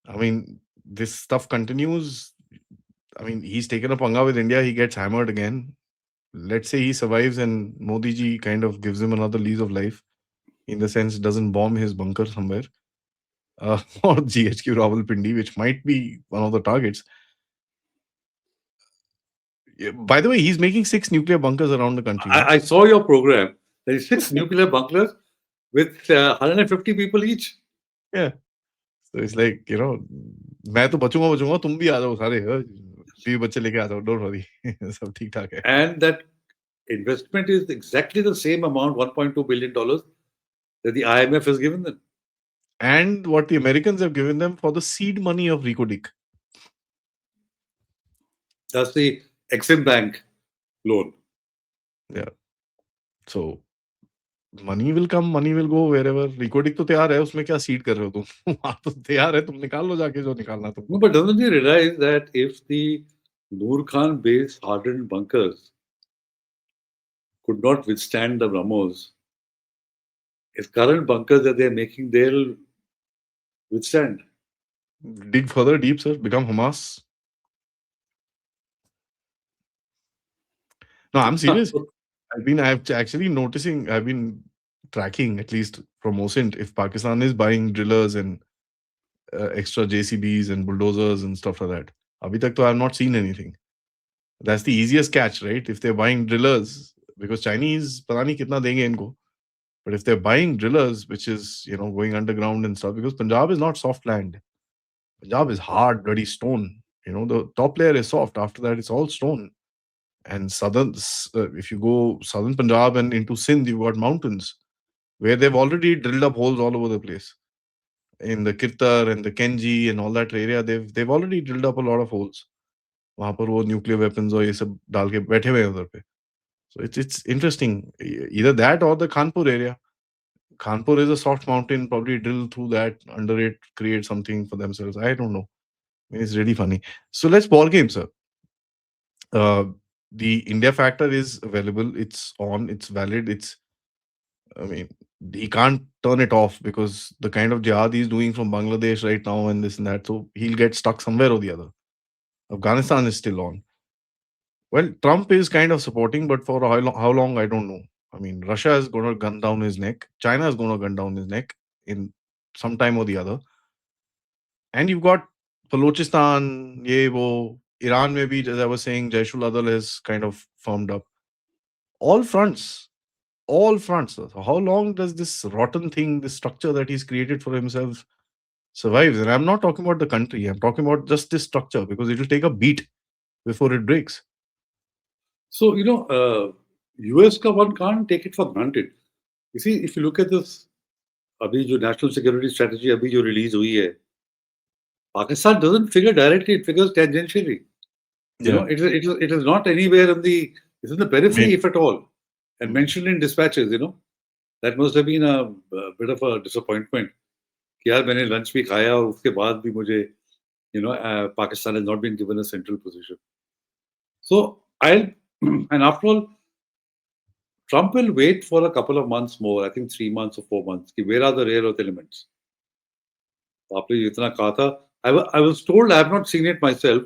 I mean, this stuff continues. I mean, he's taken a panga with India. He gets hammered again. Let's say he survives and Modi ji kind of gives him another lease of life, in the sense doesn't bomb his bunker somewhere, or GHQ Rawalpindi, which might be one of the targets. By the way, he's making 6 nuclear bunkers around the country. I saw your program. There is 6 nuclear bunkers with 150 people each. Yeah. So it's like, मैं तो बचूंगा तुम भी आ जाओ सारे, बीवी बच्चे लेके आ जाओ, don't worry. सब ठीक ठाक है. And that investment is exactly the same amount, $1.2 billion, that the IMF has given them. And what the Americans have given them for the seed money of Recodic. That's the Exim Bank loan. Yeah. So money will come, money will go wherever. Recodic तो तैयार है, उसमें क्या seed कर रहे हो तुम? वहाँ तो तैयार है, तुम निकाल लो जाके जो निकालना तुमको. No, but doesn't he realize that if the Noor Khan based hardened bunkers could not withstand the BrahMos, his current bunkers that they're making, they'll withstand. Dig further deep, sir. Become Hamas. No, I'm serious. I've been tracking, at least from OSINT, if Pakistan is buying drillers and extra JCBs and bulldozers and stuff like that. Abhi tak to I have not seen anything. That's the easiest catch, right? If they're buying drillers, because Chinese, pata nahi kitna denge inko. But if they're buying drillers, which is, going underground and stuff, because Punjab is not soft land. Punjab is hard, bloody stone. The top layer is soft. After that, it's all stone. And if you go southern Punjab and into Sindh, you've got mountains where they've already drilled up holes all over the place. In the Kirtar and the Kenji and all that area, they've already drilled up a lot of holes. वहाँ पर वो nuclear weapons और ये सब डाल के बैठे हुए हैं उधर पे. So it's interesting. Either that or the Kanpur area. Kanpur is a soft mountain. Probably drill through that, under it, create something for themselves. I don't know. I mean, it's really funny. So let's ball game, sir. The India factor is available. It's on. It's valid. I mean, he can't turn it off because the kind of jihad he's doing from Bangladesh right now and this and that. So he'll get stuck somewhere or the other. Afghanistan is still on. Well, Trump is kind of supporting, but for how long, I don't know. I mean, Russia is going to gun down his neck. China is going to gun down his neck in some time or the other. And you've got Balochistan, Iran, maybe, as I was saying, Jaishul Adal has kind of firmed up. All fronts. So how long does this rotten thing, this structure that he's created for himself, survives. And I'm not talking about the country, I'm talking about just this structure, because it will take a beat before it breaks. So, US का one can't take it for granted. You see, if you look at this, अभी जो national security strategy अभी जो release हुई है, Pakistan doesn't figure directly, it figures tangentially. Yeah. It is not anywhere it's in the periphery, Maybe. if at all, and Mm. mentioned in dispatches. That must have been a bit of a disappointment. कि यार मैंने lunch भी खाया और उसके बाद भी मुझे, Pakistan has not been given a central position. So and after all, Trump will wait for a couple of months more. I think 3 months or 4 months. कि where are the rare earth elements? आपने इतना कहा था. I was told, I have not seen it myself,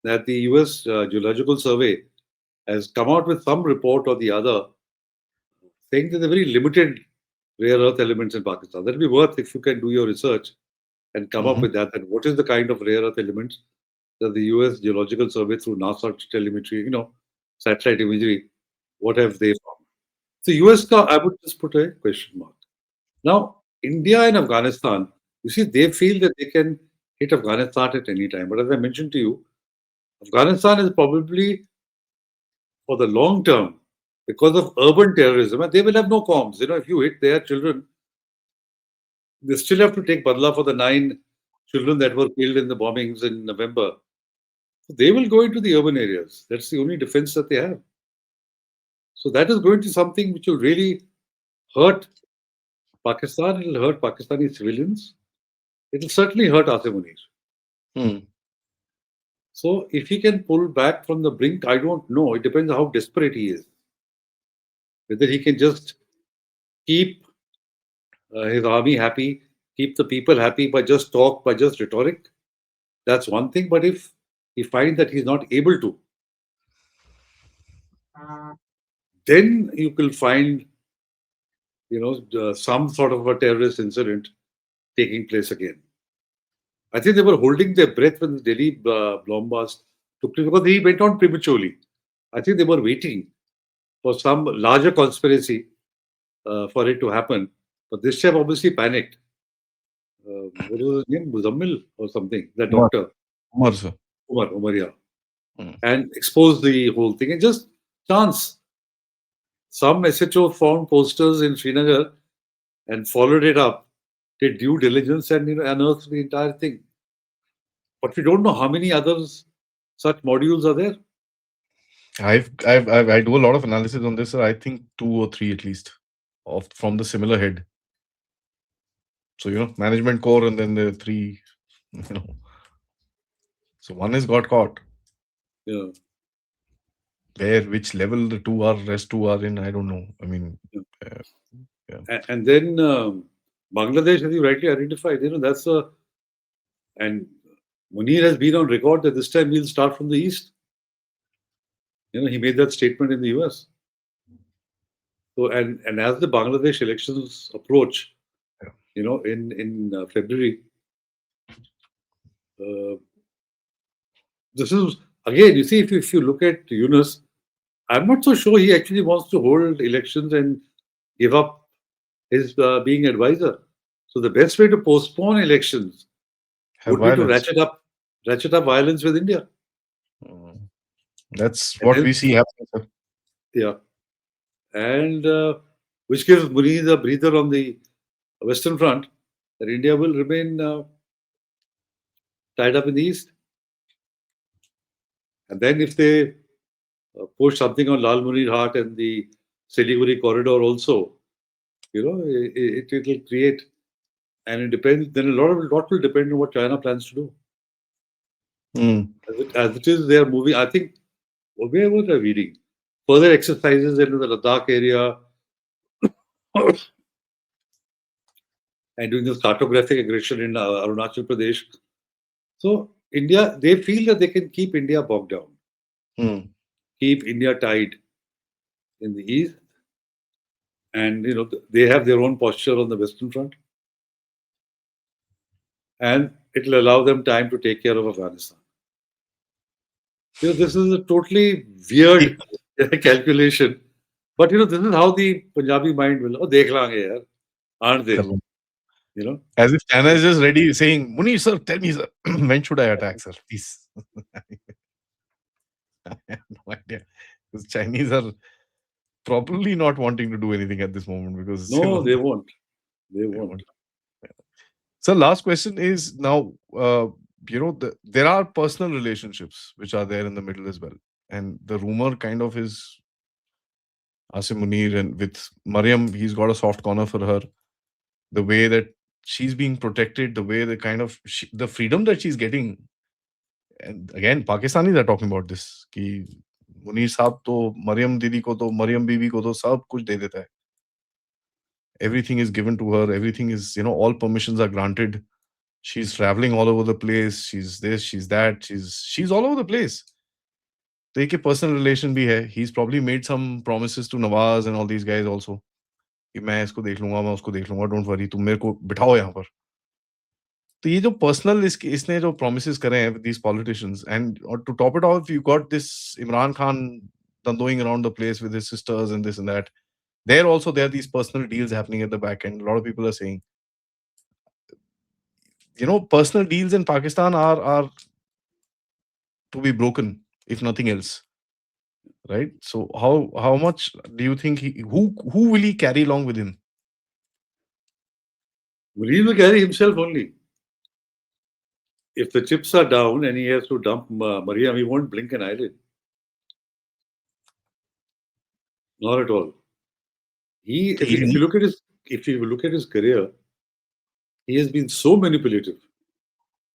that the US Geological Survey has come out with some report or the other saying that there are very limited rare earth elements in Pakistan. That will be worth if you can do your research and come up Mhm. with that. That what is the kind of rare earth elements that the US Geological Survey through NASA telemetry, satellite imagery, what have they found? So US, I would just put a question mark. Now, India and Afghanistan, you see, they feel that they can hit Afghanistan at any time. But as I mentioned to you, Afghanistan is probably for the long term because of urban terrorism, and they will have no comms. If you hit their children, they still have to take badla for the 9 children that were killed in the bombings in November. So they will go into the urban areas. That's the only defense that they have. So that is going to be something which will really hurt Pakistan. It will hurt Pakistani civilians. It will certainly hurt Asim Munir. Mm. So if he can pull back from the brink, I don't know. It depends how desperate he is. Whether he can just keep his army happy, keep the people happy by just talk, by just rhetoric, that's one thing. But if he finds that he's not able to, then you will find, some sort of a terrorist incident taking place again. I think they were holding their breath when the Delhi bomb blast took place because he went on prematurely. I think they were waiting for some larger conspiracy for it to happen. But this chap obviously panicked. What was his name? Muzammil or something? That Umar, doctor, Umar, sir. Umar, yeah. Mm. And exposed the whole thing. And just chance. Some SHO found posters in Srinagar and followed it up, did due diligence and unearthed the entire thing. But we don't know how many others such modules are there. I do a lot of analysis on this, sir. I think two or three at least, of from the similar head. So management core, and then the three. You know, so one has got caught. Yeah. Where, which level the rest two are in, I don't know. I mean, Yeah. uh, yeah. And then Bangladesh, as you rightly identified, that's and Munir has been on record that this time we'll start from the east. He made that statement in the US. So and as the Bangladesh elections approach, in February, uh, this is again. You see, if you look at Yunus, I'm not so sure he actually wants to hold elections and give up his being advisor. So the best way to postpone elections Have would be to violence. ratchet up violence with India. Mm. That's And what then, we see happening, sir. yeah, and which gives Munir a breather on the Western Front that India will remain tied up in the East. And then if they push something on Lal Munir Hart and the Siliguri corridor also, it will create, and it depends. Then lot will depend on what China plans to do. Mm. As it is, they are moving. I think where was I reading? Further exercises into the Ladakh area and doing this cartographic aggression in Arunachal Pradesh. So India, they feel that they can keep India bogged down, Mm. keep India tied in the east, and they have their own posture on the Western Front, and it will allow them time to take care of Afghanistan. This is a totally weird calculation, but this is how the Punjabi mind will. Oh, dekh lange yaar, aren't they? Kar lo. You know, As if China is just ready saying, Munir sir, tell me, sir, when should I attack, sir? Please. I have no idea. Because Chinese are probably not wanting to do anything at this moment because, no, they won't. They they won't. want. So, last question is now, there are personal relationships which are there in the middle as well. And the rumor kind of is Asim Munir and with Mariam, he's got a soft corner for her. The way that she's being protected, the way the kind of the freedom that she's getting. And again, Pakistanis are talking about this. कि मुनीर साहब तो मरियम दीदी को तो मरियम बीवी को तो सब कुछ दे देता है. Everything is given to her. Everything is, all permissions are granted. She's traveling all over the place. She's this, she's that. She's all over the place. तो एक personal relation भी है. He's probably made some promises to Nawaz and all these guys also. कि मैं इसको देख लूंगा, मैं उसको देख लूंगा. Don't worry, तुम मेरे को बिठाओ यहाँ पर. तो ये जो पर्सनल इसने जो promises करे हैं with these politicians, and to top it off, you got this Imran Khan dandoing around the place with his sisters and this and that. There are these personal deals happening at the back end. A lot of people are saying, personal deals in Pakistan are to be broken, if nothing else, right? So how much do you think who will he carry along with him? Munir will carry himself only. If the chips are down and he has to dump Mariam, he won't blink an eyelid. Not at all. If you look at his career, he has been so manipulative,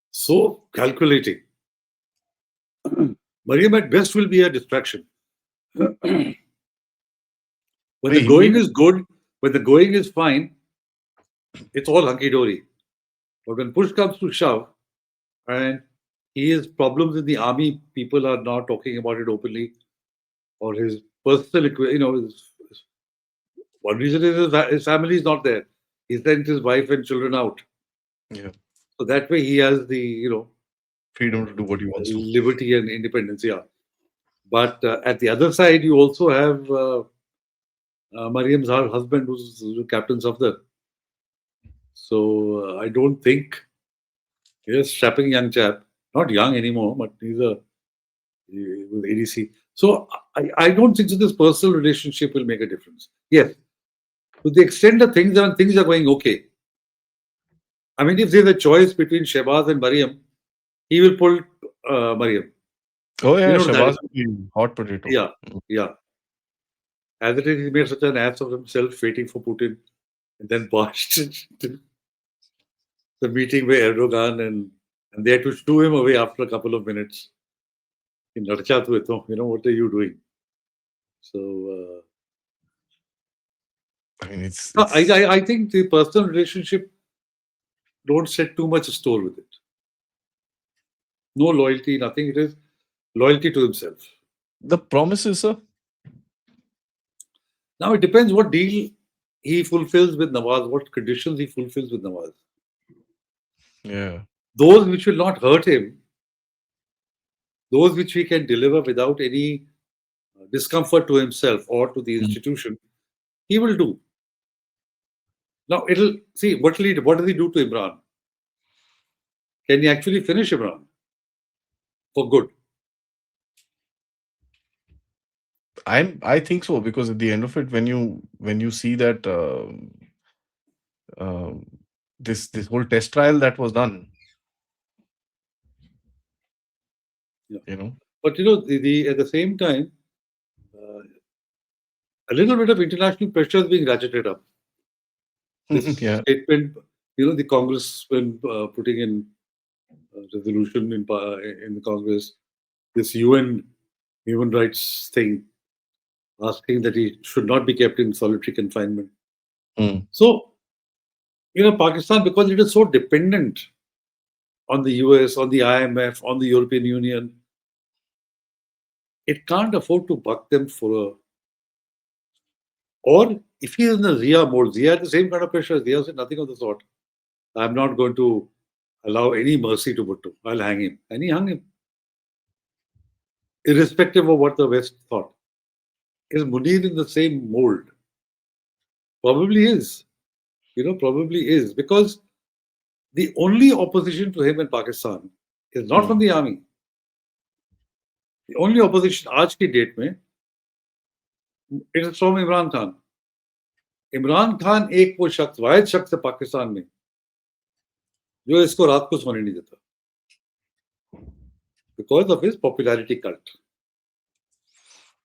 so calculating. Mariam at best will be a distraction. When the going is good, when the going is fine, it's all hunky dory. But when push comes to shove, and he has problems in the army, people are not talking about it openly, or his personal, one reason is his family is not there. He sent his wife and children out. Yeah. So that way he has the, freedom to do what he wants to. Liberty and independence, yeah. But at the other side, you also have Mariam's husband, who's the Captain Safdar. So I don't think he's a strapping young chap. Not young anymore, but he was ADC. So I don't think that this personal relationship will make a difference. Yes, to the extent that things are going okay. I mean, if there's a choice between Shehbaz and Mariam, he will pull Mariam. Oh yeah, Shehbaz will be hot potato. Yeah, yeah. As it is, he made such an ass of himself waiting for Putin, and then botched the meeting with Erdogan, and they had to shoo him away after a couple of minutes. In Narcha, what are you doing? So I mean, it's I think the personal relationship, don't set too much store with it. No loyalty, nothing. It is loyalty to himself. The promises, sir. Now it depends what deal he fulfills with Nawaz, what conditions he fulfills with Nawaz. Yeah. Those which will not hurt him, those which he can deliver without any discomfort to himself or to the institution, he will do. Now it'll see what does he do to Imran? Can he actually finish Imran for good? I think so, because at the end of it, when you see that this whole test trial that was done, yeah. But at the same time, a little bit of international pressure is being ratcheted up. This statement, the Congress when putting in resolution in the Congress, this UN human rights thing, asking that he should not be kept in solitary confinement. So, Pakistan, because it is so dependent on the US, on the IMF, on the European Union, it can't afford to buck them for or if he is in the Zia mode, Zia had the same kind of pressure. Zia said nothing of the sort. I'm not going to allow any mercy to Bhutto. I'll hang him. And he hung him. Irrespective of what the West thought. Is Munir in the same mold? Probably is. Probably is. Because The only opposition to him in Pakistan is not from the army. The only opposition आज की date में it is from Imran Khan. Imran Khan एक वो शख्स, वाहिद शख्स है पाकिस्तान में जो इसको रात को सोने नहीं देता, because of his popularity cult.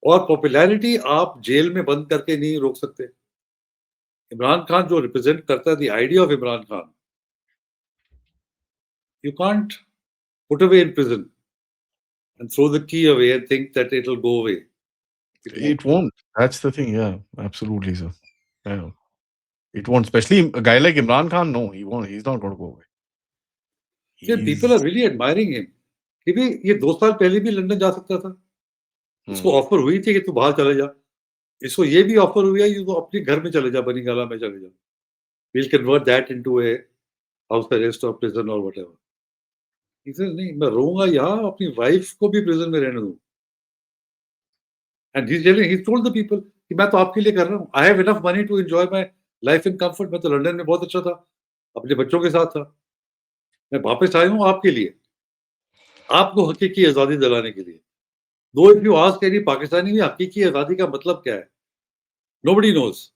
और पॉपुलैरिटी आप जेल में बंद करके नहीं रोक सकते. इमरान खान जो रिप्रेजेंट करता है the idea of Imran Khan, you can't put away in prison and throw the key away and think that it'll go away. It won't. That's the thing. Yeah, absolutely, sir. Yeah. It won't. Especially a guy like Imran Khan. No, he won't. He's not going to go away. Yeah, people are really admiring him. कि भी ये 2 साल पहले भी London जा सकता था. इसको ऑफर हुई थी कि तू बाहर चले जा. इसको ये भी ऑफर हुई है कि तू अपने घर में चले जा, बनीगाला में चले जा. We'll convert that into a house arrest or prison or whatever. He says, नहीं, मैं रहूंगा यहाँ, अपनी वाइफ को भी प्रिजन में रहने दूं. And he's told the people कि मैं तो आपके लिए कर रहा हूँ. I have enough money to enjoy my life in comfort. मैं तो लंदन में बहुत अच्छा था, अपने बच्चों के साथ था. मैं वापस आया हूँ आपके लिए, आपको हकीकी आजादी दिलाने के लिए. Though if you ask any Pakistani में हकीकी आजादी का मतलब क्या है, nobody knows.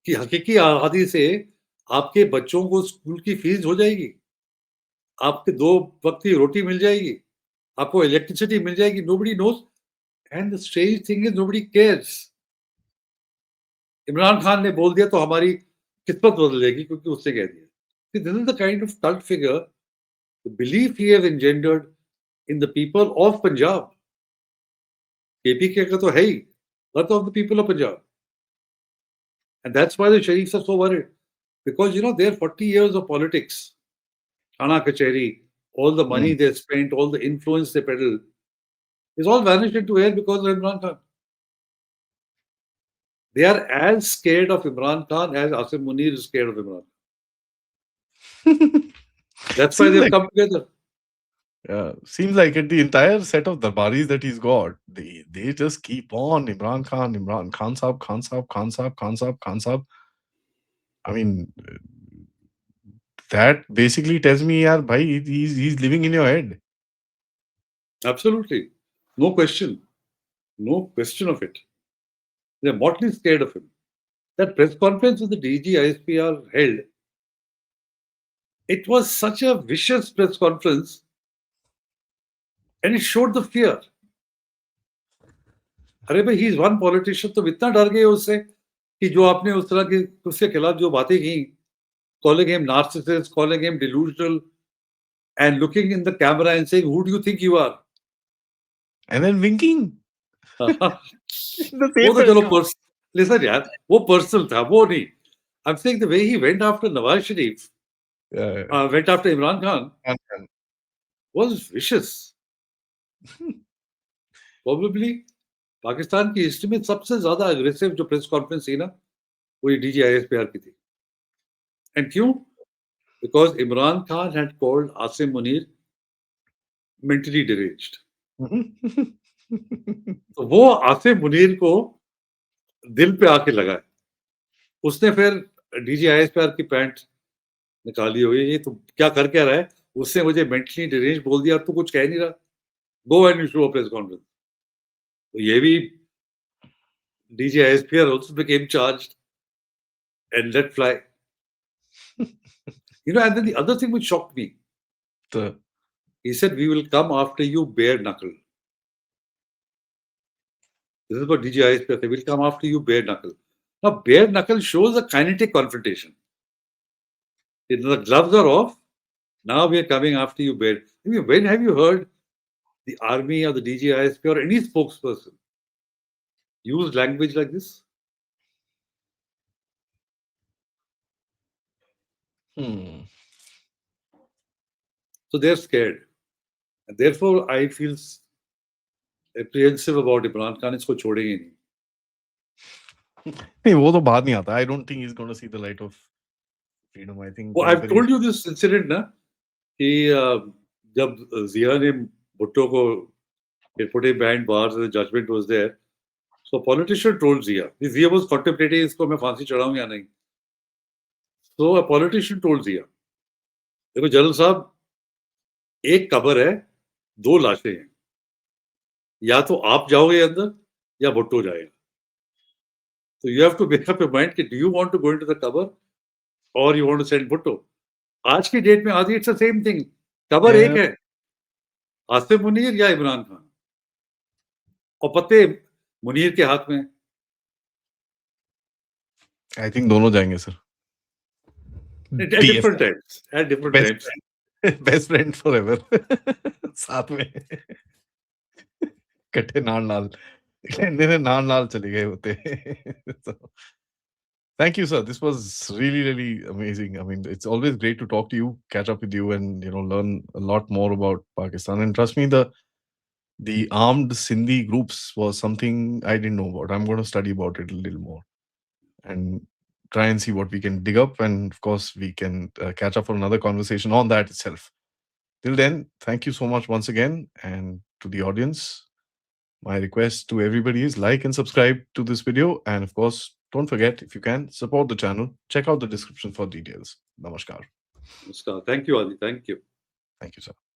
कि हकीकी आजादी से आपके बच्चों को स्कूल की फीस हो जाएगी, आपके 2 वक्त की रोटी मिल जाएगी, आपको इलेक्ट्रिसिटी मिल जाएगी. Nobody knows. And the strange thing is nobody cares. Imran Khan ने बोल दिया तो हमारी किस्मत बदल जाएगी क्योंकि उसने कह दिया. This is the kind of cult figure, the belief he has engendered in the people of Punjab. KPK का तो है ही, but of the people of Punjab. And that's why the Sharifs are so worried. Because, their 40 years of politics, Thana Kacheri, all the money they spent, all the influence they peddled, is all vanished into air because of Imran Khan. They are as scared of Imran Khan as Asim Munir is scared of Imran Khan. That's why they've come together. Yeah, seems like it. The entire set of darbaris that he's got, they just keep on Imran Khan, Khan Saab, Khan Saab, Khan Saab, Khan Saab, Khan Saab. I mean, that basically tells me, yaar, bhai, he's living in your head. Absolutely, no question of it. They're mortally scared of him. That press conference with the DG ISPR held, it was such a vicious press conference, and it showed the fear. अरे भाई, he is one politician, तो इतना डर गए उससे कि जो आपने उस तरह की उसके खिलाफ जो बातें की, calling him narcissist, calling him delusional, and looking in the camera and saying, "Who do you think you are?" And then winking. वो तो चलो listen यार, वो personal था, वो नहीं. I'm saying the way he went after Nawaz Sharif, went after Imran Khan, was vicious. Probably Pakistan की history में सबसे ज्यादा अग्रेसिव जो प्रेस कॉन्फ्रेंस थी ना, वो ये DG ISPR की थी. And क्यों? Because Imran Khan had called Asim Munir mentally deranged. तो वो आसिम मुनीर को दिल पे आके लगा. उसने फिर DG ISPR की पैंट निकाली हुई, ये तो क्या कर क्या रहा है, उसने मुझे मेंटली डिरेंज बोल दिया, तू कुछ कह नहीं रहा, go and show press conference. तो ये भी DG ISPR also became charged and let fly. And then the other thing which shocked me, he said, "We will come after you bare knuckle." This is what DG ISPR said, "We'll come after you bare knuckle." Now, bare knuckle shows a kinetic confrontation. The gloves are off. Now we are coming after you bare. I mean, when have you heard the army or the DG ISP or any spokesperson use language like this? So they're scared. And therefore, I feel apprehensive about Imran Khan. इसको छोड़ेंगे नहीं. नहीं, वो तो बात नहीं आता. I don't think he's going to see the light of freedom. I think. Well, I've told you this incident ना कि जब जिया ने भुट्टो को put him behind bars, the judgment was there. So a politician told Zia was contemplating इसको मैं फांसी चढ़ाऊं या नहीं. So a politician told दिया, देखो जनरल साहब, एक कब्र है, दो लाशें हैं, या तो आप जाओगे अंदर या भुट्टो जाएगा. So you have to make up your mind कि do you want to go into the cover or you want to send Bhutto. आज की डेट में आदि it's the same thing. Cover एक Yeah, है, आसिम मुनीर या इमरान खान, और पत्ते मुनीर के हाथ में है. I think दोनों जाएंगे sir. At different DF times, at different best times. Best friend forever. साथ में इकट्ठे नाल कहते ने नाल चले गए होते. So, thank you, sir. This was really, really amazing. I mean, it's always great to talk to you, catch up with you, and learn a lot more about Pakistan. And trust me, the armed Sindhi groups was something I didn't know about. I'm going to study about it a little more and try and see what we can dig up. And of course, we can catch up for another conversation on that itself. Till then, thank you so much once again. And to the audience, my request to everybody is like and subscribe to this video. And of course, don't forget, if you can, support the channel. Check out the description for details. Namaskar. Thank you, Adi. Thank you. Thank you, sir.